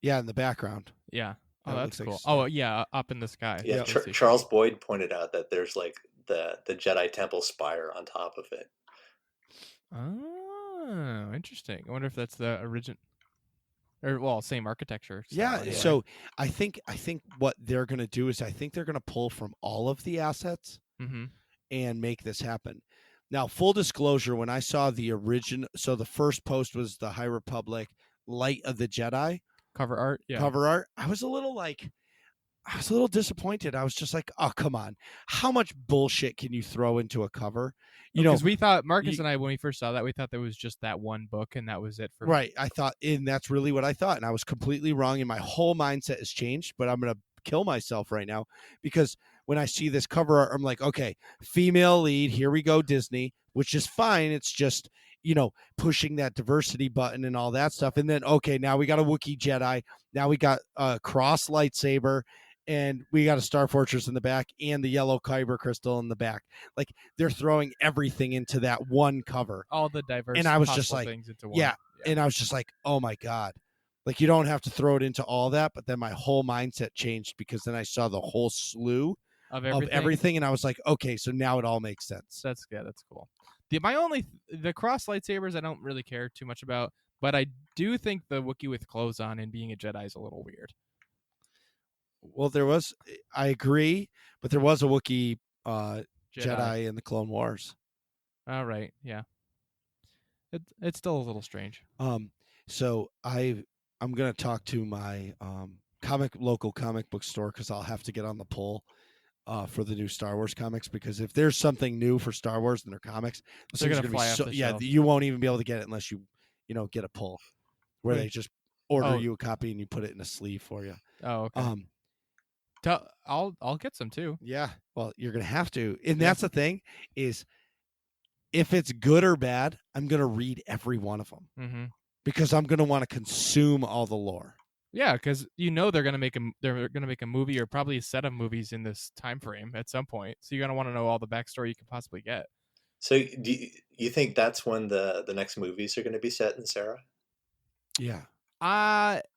Yeah, in the background. Yeah. Oh, that's cool. Oh, yeah, up in the sky. Yeah, Charles Boyd pointed out that there's like the Jedi Temple spire on top of it. Oh, interesting. I wonder if that's the original, or same architecture. Yeah. Anyway. So I think what they're going to do is I think they're going to pull from all of the assets and make this happen. Now, full disclosure, when I saw the original, so the first post was the High Republic Light of the Jedi cover art. Yeah. Cover art. I was a little disappointed. I was just like, oh, come on. How much bullshit can you throw into a cover? Because we thought, Marcus and I, when we first saw that, we thought there was just that one book and that was it. Right. I thought, and that's really what I thought. And I was completely wrong. And my whole mindset has changed, but I'm going to kill myself right now because when I see this cover art, I'm like, okay, female lead. Here we go, Disney. which is fine. It's just, pushing that diversity button and all that stuff. And then, okay, now we got a Wookiee Jedi. Now we got a cross lightsaber, and we got a Star Fortress in the back and the yellow kyber crystal in the back. Like, they're throwing everything into that one cover. All the diverse And I was just like, things into one. yeah. And I was just like, oh my God. Like, you don't have to throw it into all that. But then my whole mindset changed, because then I saw the whole slew of everything. And I was like, okay, so now it all makes sense. That's cool. The cross lightsabers I don't really care too much about, but I do think the Wookiee with clothes on and being a Jedi is a little weird. Well, I agree, but there was a Wookiee Jedi in the Clone Wars. All right, yeah. It's still a little strange. So I'm gonna talk to my local comic book store, because I'll have to get on the poll for the new Star Wars comics, because if there's something new for Star Wars in their comics, they're gonna fly off the shelf. You won't even be able to get it unless you get a pull where they just order you a copy and you put it in a sleeve for you. Oh, okay. I'll get some too. Yeah, well, you're gonna have to, and that's the thing is, if it's good or bad, I'm gonna read every one of them, because I'm gonna want to consume all the lore. Yeah, because they're gonna make a movie, or probably a set of movies in this time frame at some point. So you're gonna want to know all the backstory you can possibly get. So do you think that's when the next movies are going to be set in Sarah? Yeah.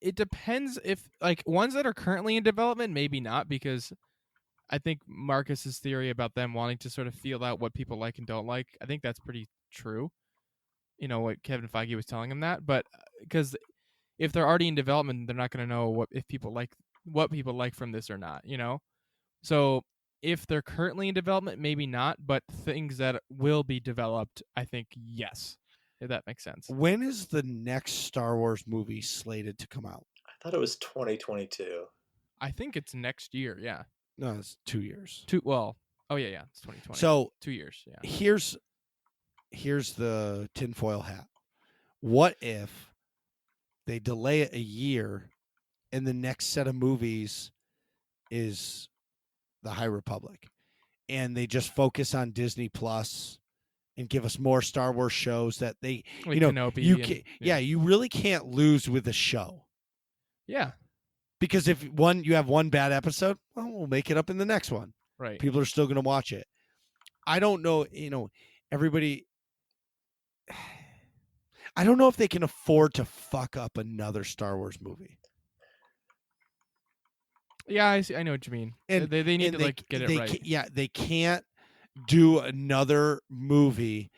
It depends. If like ones that are currently in development, maybe not, because I think Marcus's theory about them wanting to sort of feel out what people like and don't like, I think that's pretty true. What Kevin Feige was telling him that, but because if they're already in development, they're not going to know what people like from this or not. So if they're currently in development, maybe not, but things that will be developed, I think yes. If that makes sense. When is the next Star Wars movie slated to come out? I thought it was 2022. I think it's next year, yeah. No, it's 2 years. Oh yeah, it's 2020. So 2 years, yeah. Here's the tinfoil hat. What if they delay it a year, and the next set of movies is the High Republic, and they just focus on Disney Plus and give us more Star Wars shows that they, Kenobi you really can't lose with a show. Yeah. Because if you have one bad episode, well, we'll make it up in the next one. Right. People are still going to watch it. I don't know, everybody, I don't know if they can afford to fuck up another Star Wars movie. Yeah, I know what you mean. And they need to get it right. They can't do another movie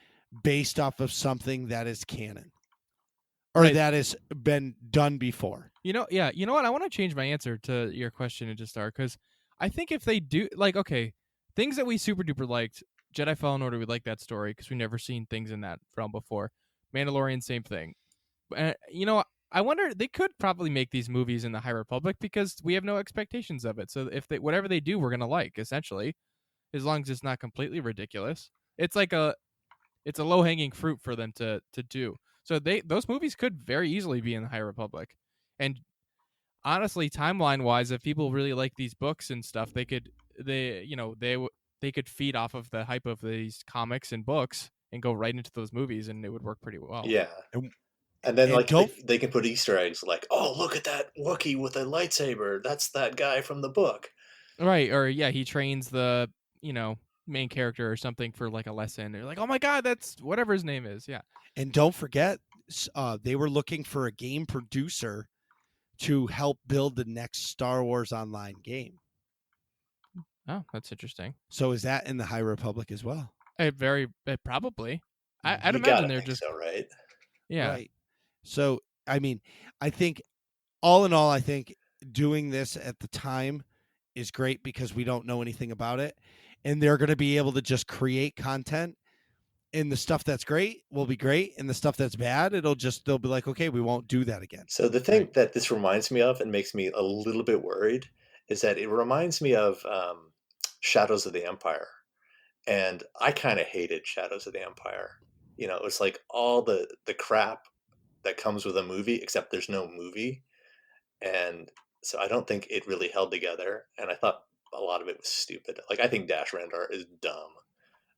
based off of something that is canon, or that has been done before. You know what? I want to change my answer to your question, Intisar, because I think if they do, things that we super duper liked, Jedi Fallen Order, we like that story because we've never seen things in that realm before. Mandalorian, same thing. I wonder, they could probably make these movies in the High Republic because we have no expectations of it. So if whatever they do, we're gonna like, essentially, as long as it's not completely ridiculous. It's a low hanging fruit for them to do. So those movies could very easily be in the High Republic. And honestly, timeline wise, if people really like these books and stuff, they could feed off of the hype of these comics and books and go right into those movies, and it would work pretty well. Yeah. And then they can put Easter eggs like, oh, look at that Wookiee with a lightsaber. That's that guy from the book. Right. Or he trains the, main character or something for like a lesson. They're like, oh my God, that's whatever his name is. Yeah. And don't forget, they were looking for a game producer to help build the next Star Wars online game. Oh, that's interesting. So is that in the High Republic as well? Probably. I'd imagine they're just so, right? Yeah. Right. So, I mean, I think all in all, I think doing this at the time is great because we don't know anything about it, and they're going to be able to just create content, and the stuff that's great will be great, and the stuff that's bad, they'll be like, okay, we won't do that again. So the thing that this reminds me of and makes me a little bit worried is that it reminds me of Shadows of the Empire. And I kind of hated Shadows of the Empire. It was like all the crap that comes with a movie, except there's no movie. And so I don't think it really held together. And I thought a lot of it was stupid. Like, I think Dash Rendar is dumb.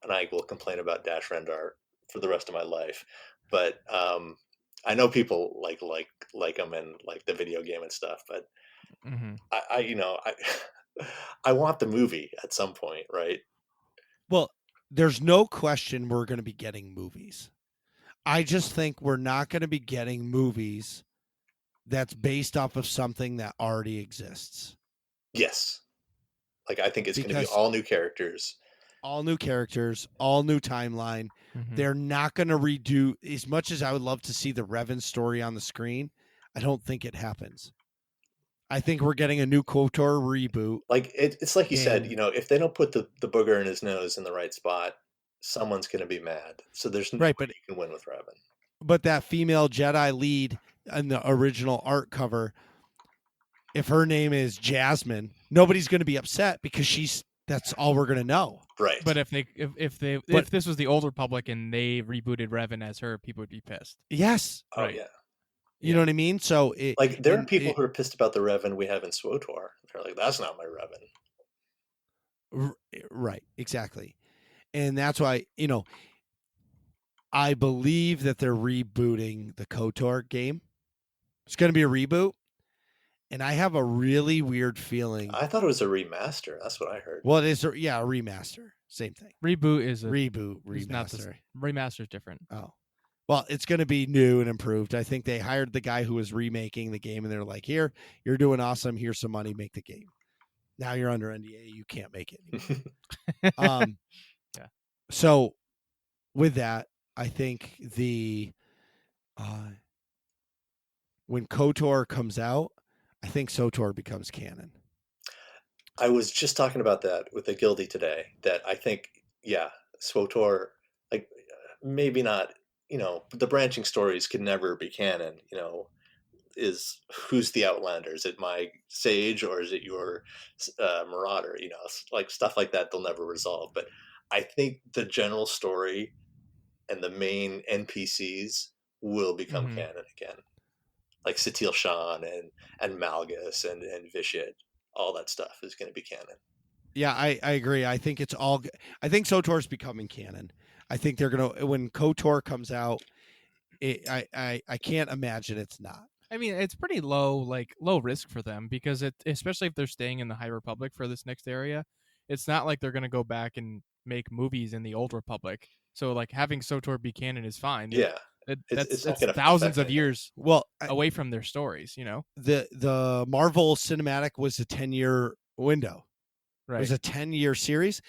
and I will complain about Dash Rendar for the rest of my life. But I know people like them and like the video game and stuff. But Mm-hmm. I I want the movie at some point, right? Well, there's no question we're going to be getting movies. I just think we're not going to be getting movies that's based off of something that already exists. Yes. Like, I think it's going to be Because all new characters. all new characters, all new timeline. Mm-hmm. They're not going to redo. As much as I would love to see the Revan story on the screen, I don't think it happens. I think we're getting a new KOTOR reboot. Like, it's like you said, And- you know, if they don't put the booger in his nose in the right spot, someone's going to be mad. So there's no Right, way but you can win with Revan. but that female Jedi lead in the original art cover, if her name is Jasmine, nobody's going to be upset because that's all we're going to know. Right. But if this was the Old Republic and they rebooted Revan as her, people would be pissed. Yes. Oh, right. yeah. You know what I mean? So Like, there are people who are pissed about the Revan we have in SWOTOR. They're like, that's not my Revan. Right, exactly. And that's why, I believe that they're rebooting the KOTOR game. It's going to be a reboot. And I have a really weird feeling. I thought it was a remaster. That's what I heard. Well, it is, a remaster. Same thing. Reboot is a Reboot, is not the remaster. remaster is different. Oh. Well, it's going to be new and improved. I think they hired the guy who was remaking the game, and they're like, here, you're doing awesome. Here's some money. Make the game. Now you're under NDA. You can't make it anymore. Yeah. So with that, I think when KOTOR comes out, I think SWTOR becomes canon. I was just talking about that with the Guildie today, that I think, yeah, SWTOR, like, maybe not, the branching stories could never be canon, is who's the Outlander? Is it my Sage or is it your Marauder? Like stuff like that, they'll never resolve. But I think the general story and the main NPCs will become canon again. Like Satil Shan and Malgus and Vishit, all that stuff is going to be canon. Yeah, I agree. I think it's all. I think SWTOR is becoming canon. I think they're gonna when KOTOR comes out. I can't imagine it's not. I mean, it's pretty low risk for them because especially if they're staying in the High Republic for this next area, it's not like they're going to go back and make movies in the Old Republic. So like having SWTOR be canon is fine. Yeah, that's not gonna thousands affect of years away from their stories. The Marvel Cinematic was a 10-year window. Right. It was a 10-year series.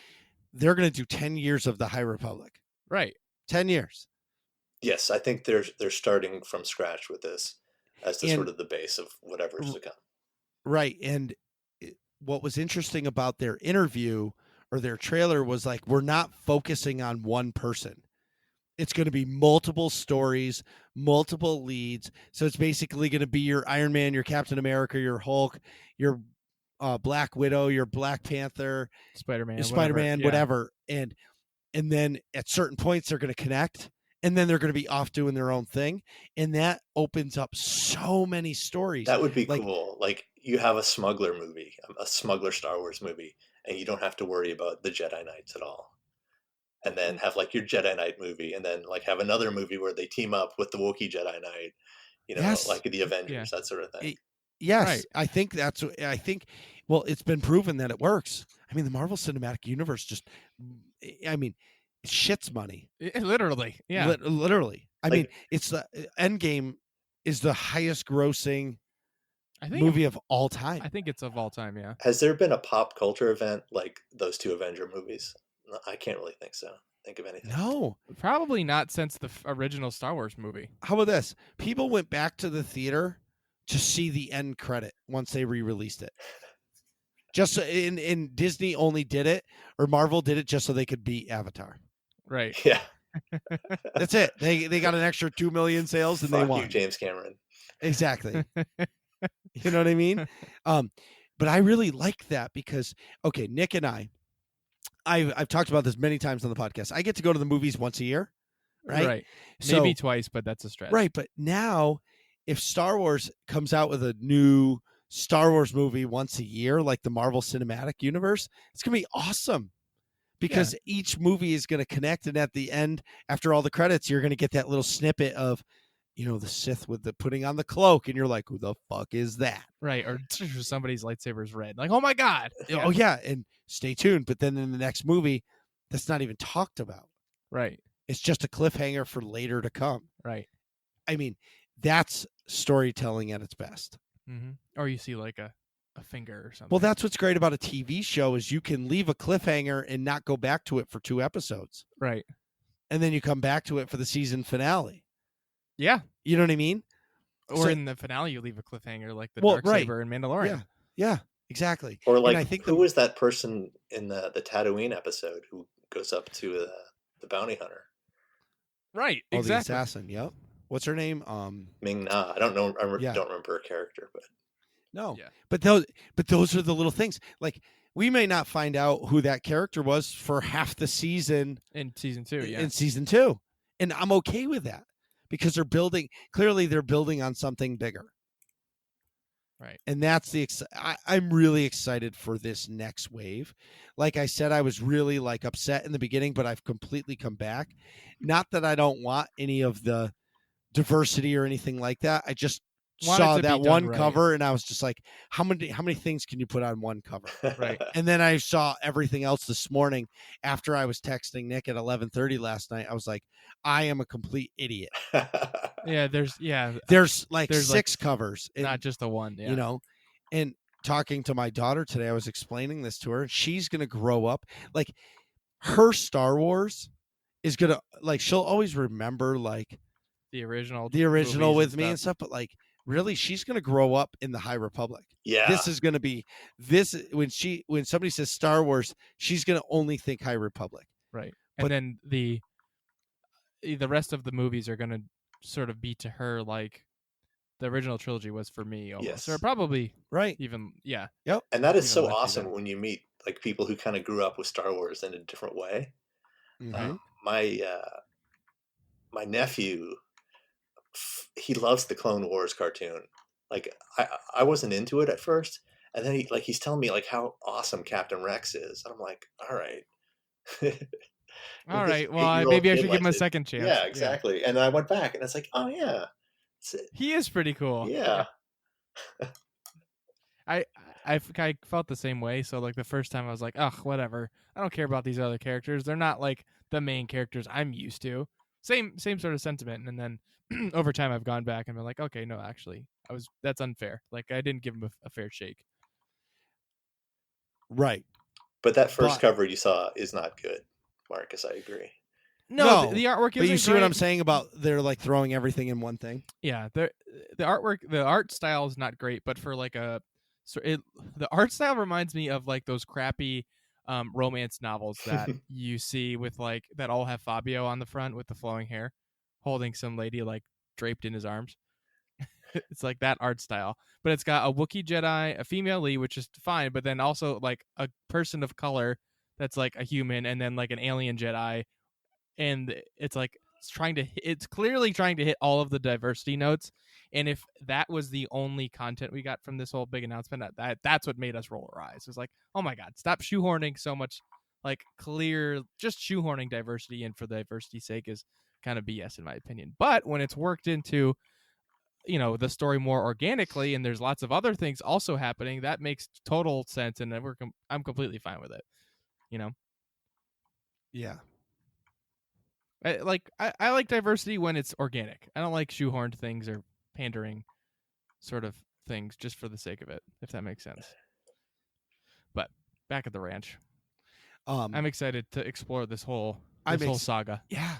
They're going to do 10 years of the High Republic. Right. 10 years. Yes, I think they're starting from scratch with this as to sort of the base of whatever's to come. Right. And what was interesting about their interview or their trailer was like, we're not focusing on one person. It's going to be multiple stories, multiple leads. So it's basically going to be your Iron Man, your Captain America, your Hulk, your Black Widow, your Black Panther, Spider-Man, whatever. And then at certain points they're going to connect. And then they're going to be off doing their own thing. And that opens up so many stories. That would be cool. Like you have a smuggler movie, a smuggler Star Wars movie, and you don't have to worry about the Jedi Knights at all. And then have like your Jedi Knight movie, and then like have another movie where they team up with the Wookiee Jedi Knight, yes. like the Avengers, that sort of thing. Yes. Right. I think well, it's been proven that it works. I mean, the Marvel Cinematic Universe shit's money. Literally. Yeah. Literally. I mean, it's the Endgame is the highest grossing movie of all time. I think it's of all time, yeah. Has there been a pop culture event like those two Avenger movies? I can't really think so. Think of anything. No. Probably not since the original Star Wars movie. How about this? People went back to the theater to see the end credit once they re-released it. Just in Disney only did it, or Marvel did it just so they could beat Avatar. Right. Yeah. That's it. They got an extra 2 million sales and they won. You, James Cameron. Exactly. You know what I mean? But I really like that because, okay, Nick and I've talked about this many times on the podcast. I get to go to the movies once a year, right? Right. Maybe twice, but that's a stretch. Right. But now, if Star Wars comes out with a new Star Wars movie once a year, like the Marvel Cinematic Universe, it's going to be awesome because each movie is going to connect, and at the end, after all the credits, you're going to get that little snippet of, the Sith with the putting on the cloak, and you're like, who the fuck is that? Right, or somebody's lightsaber is red. Like, oh my god! Oh yeah, and stay tuned. But then in the next movie, that's not even talked about. Right. It's just a cliffhanger for later to come. Right. I mean, that's storytelling at its best. Mm-hmm. Or you see like a finger or something. Well, that's what's great about a TV show is you can leave a cliffhanger and not go back to it for 2 episodes. Right. And then you come back to it for the season finale. Yeah. You know what I mean? Or in the finale, you leave a cliffhanger like the Darksaber in Mandalorian. Yeah, exactly. Or like, I think who was that person in the Tatooine episode who goes up to the bounty hunter? Right, exactly. exactly. The assassin, yep. What's her name? Ming Na. I don't know. I don't remember her character, but no. Yeah. But those are the little things. Like, we may not find out who that character was for half the season in season 2. Yeah. In season 2, and I'm okay with that because they're building on something bigger. Right. And that's I'm really excited for this next wave. Like I said, I was really upset in the beginning, but I've completely come back. Not that I don't want any of the diversity or anything like that. I just saw that one cover and I was just like, how many things can you put on one cover? Right. And then I saw everything else this morning after I was texting Nick at 11:30 last night. I was like, I am a complete idiot. Yeah, there's 6 covers, not just the one. Yeah. And talking to my daughter today, I was explaining this to her, and she's gonna grow up like her Star Wars is gonna she'll always remember the original with me and stuff, but really, she's going to grow up in the High Republic. Yeah. This is going to be when somebody says Star Wars, she's going to only think High Republic. Right. And then the rest of the movies are going to sort of be to her like the original trilogy was for me almost. Yes. Or probably right. Even Yep. And that is so awesome when you meet people who kind of grew up with Star Wars in a different way. Mm-hmm. My nephew, he loves the Clone Wars cartoon. I wasn't into it at first, and then he's telling me how awesome Captain Rex is. And I'm like, all right. All right. Well, maybe I should give him a second chance. Yeah, exactly. Yeah. And I went back, and it's like, oh yeah, he is pretty cool. Yeah. I felt the same way. So the first time I was like, ugh, whatever. I don't care about these other characters. They're not the main characters I'm used to. Same sort of sentiment. And then over time I've gone back and been like, okay, no, actually, that's unfair. I didn't give him a fair shake. Right. But that first cover you saw is not good, Marcus. I agree. No, the artwork isn't But you see great. what I'm saying about they're throwing everything in one thing? Yeah, the artwork, the art style is not great, but for the art style reminds me of those crappy romance novels that you see with that all have Fabio on the front with the flowing hair holding some lady draped in his arms. It's that art style, but it's got a Wookiee Jedi, a female lead, which is fine, but then also a person of color that's a human, and then an alien Jedi, and it's clearly trying to hit all of the diversity notes. And if that was the only content we got from this whole big announcement, that's what made us roll our eyes. It was oh my god, stop shoehorning so much just shoehorning diversity in for diversity's sake is kind of BS in my opinion. But when it's worked into the story more organically, and there's lots of other things also happening, that makes total sense, and I'm completely fine with it. Yeah. I like diversity when it's organic. I don't like shoehorned things or pandering sort of things just for the sake of it, if that makes sense. But back at the ranch, I'm excited to explore this whole saga. Yeah.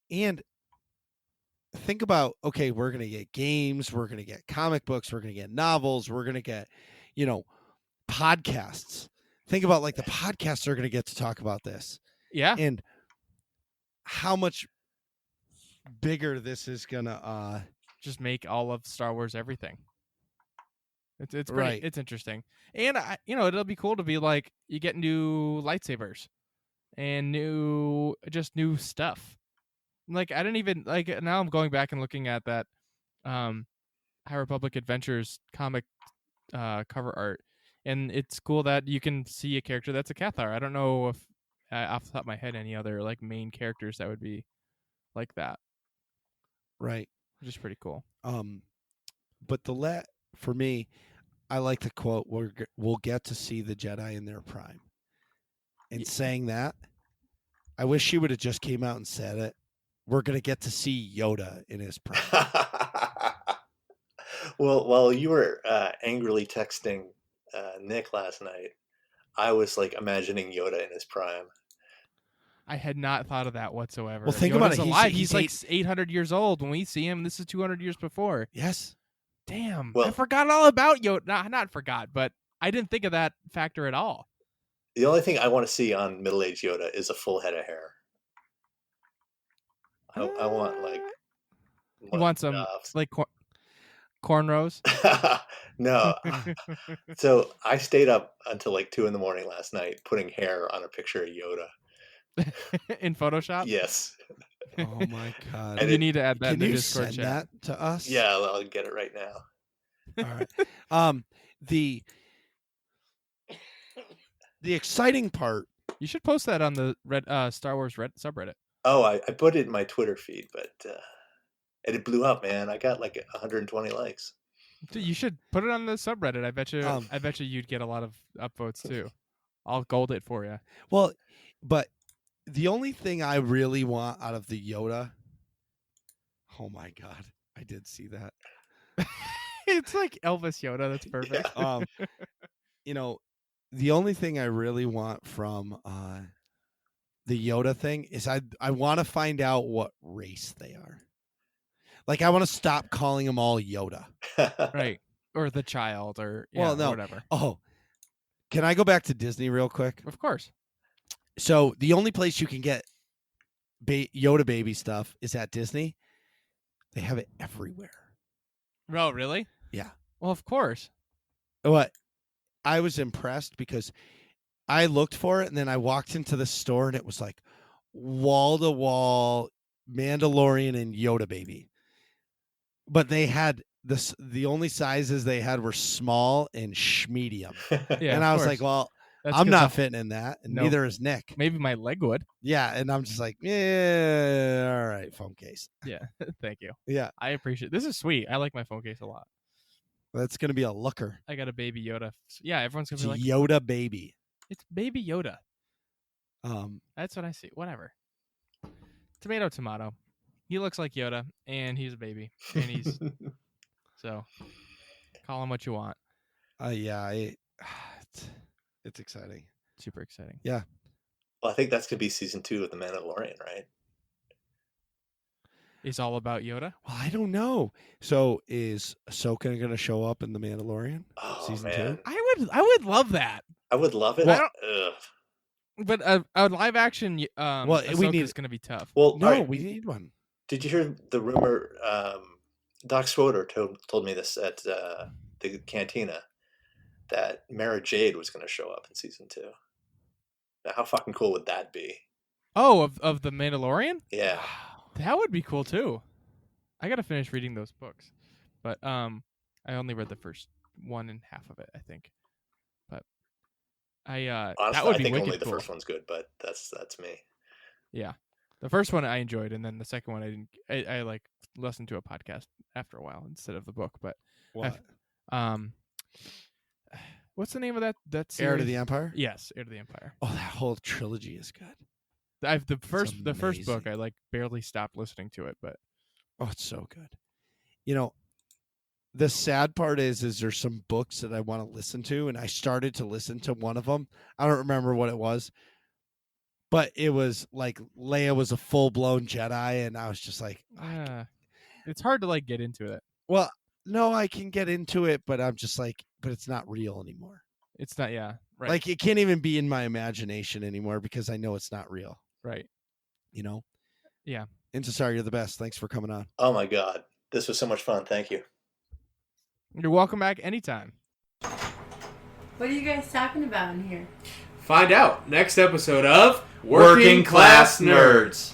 And think about, okay, we're going to get games, we're going to get comic books, we're going to get novels, we're going to get, podcasts. Think about the podcasts are going to get to talk about this. Yeah. And how much bigger this is going to just make all of Star Wars everything. It's pretty, right. It's interesting. And it'll be cool to be you get new lightsabers and new stuff. I didn't even now I'm going back and looking at that High Republic Adventures comic cover art, and it's cool that you can see a character that's a Cathar. I don't know if off the top of my head any other like main characters that would be like that, Right. which is pretty cool. But for me, I like the quote, we'll get to see the Jedi in their prime. And saying that, I wish she would have just came out and said it. We're going to get to see Yoda in his prime. Well, while you were angrily texting Nick last night, I was like imagining Yoda in his prime. I had not thought of that whatsoever. Well, think about Yoda's it. Alive. He's like 800 years old when we see him. This is 200 years before. Yes. Damn. Well, I forgot all about Yoda. Not forgot, but I didn't think of that factor at all. The only thing I want to see on middle-aged Yoda is a full head of hair. I want like. You want some like cornrows? No. So I stayed up until like 2 a.m. last night putting hair on a picture of Yoda. In Photoshop? Yes. Oh my God. And you need to add that in the you Discord send chat. that to us? Yeah, I'll get it right now. All right. The exciting part. You should post that on the Star Wars subreddit. Oh, I put it in my Twitter feed, but and it blew up, man. I got like 120 likes. You should put it on the subreddit. I bet you you'd get a lot of upvotes too. I'll gold it for you. Well, but the only thing I really want out of the Yoda. Oh my God, I did see that. It's like Elvis Yoda. That's perfect. Yeah. The only thing I really want from the Yoda thing is I want to find out what race they are. Like, I want to stop calling them all Yoda. Right. Or the child or whatever. Oh, can I go back to Disney real quick? Of course. So the only place you can get Yoda baby stuff is at Disney. They have it everywhere. Oh, really? Yeah. Well, of course. What? I was impressed because I looked for it and then I walked into the store and it was like wall to wall Mandalorian and Yoda baby. But they had the only sizes they had were small and medium. Yeah, and I was like, well, I'm not fitting in that, and neither is Nick. Maybe my leg would. Yeah, and I'm just like, yeah, all right, phone case. Yeah, thank you. Yeah, I appreciate it. This is sweet. I like my phone case a lot. That's gonna be a looker. I got a baby Yoda. Yeah, everyone's gonna be like Yoda baby. It's baby Yoda. That's what I see. Whatever. Tomato. He looks like Yoda, and he's a baby, and he's so call him what you want. Yeah, it's exciting. Super exciting. Yeah. Well, I think that's gonna be season 2 of The Mandalorian, right? It's all about Yoda. Well, I don't know. So is Ahsoka going to show up in The Mandalorian season 2? I would love that. I would love it. Well, but a live action Ahsoka is going to be tough. Well, no, we need one. Did you hear the rumor? Doc Schroeder told me this at the cantina that Mara Jade was going to show up in season 2. Now, how fucking cool would that be? Oh, of the Mandalorian? Yeah. That would be cool too. I gotta finish reading those books, but I only read the first 1.5 of it, I think. But honestly, that would be I think wicked only the cool. first one's good, but that's me. Yeah, the first one I enjoyed, and then the second one I didn't. I like listened to a podcast after a while instead of the book. But what? What's the name of that series? Heir to the Empire? Yes, Heir to the Empire. Oh, that whole trilogy is good. The first book I like barely stopped listening to it, but it's so good. The sad part is there's some books that I want to listen to, and I started to listen to one of them. I don't remember what it was, but it was like Leia was a full-blown Jedi, and I was just like, it's hard to like get into it. Well, no, I can get into it, but I'm just like, but it's not real anymore. It's not, yeah, right. Like it can't even be in my imagination anymore because I know it's not real. Right. Yeah. Intisar, you're the best. Thanks for coming on. Oh my God. This was so much fun. Thank you. You're welcome back anytime. What are you guys talking about in here? Find out next episode of Working Class Nerds.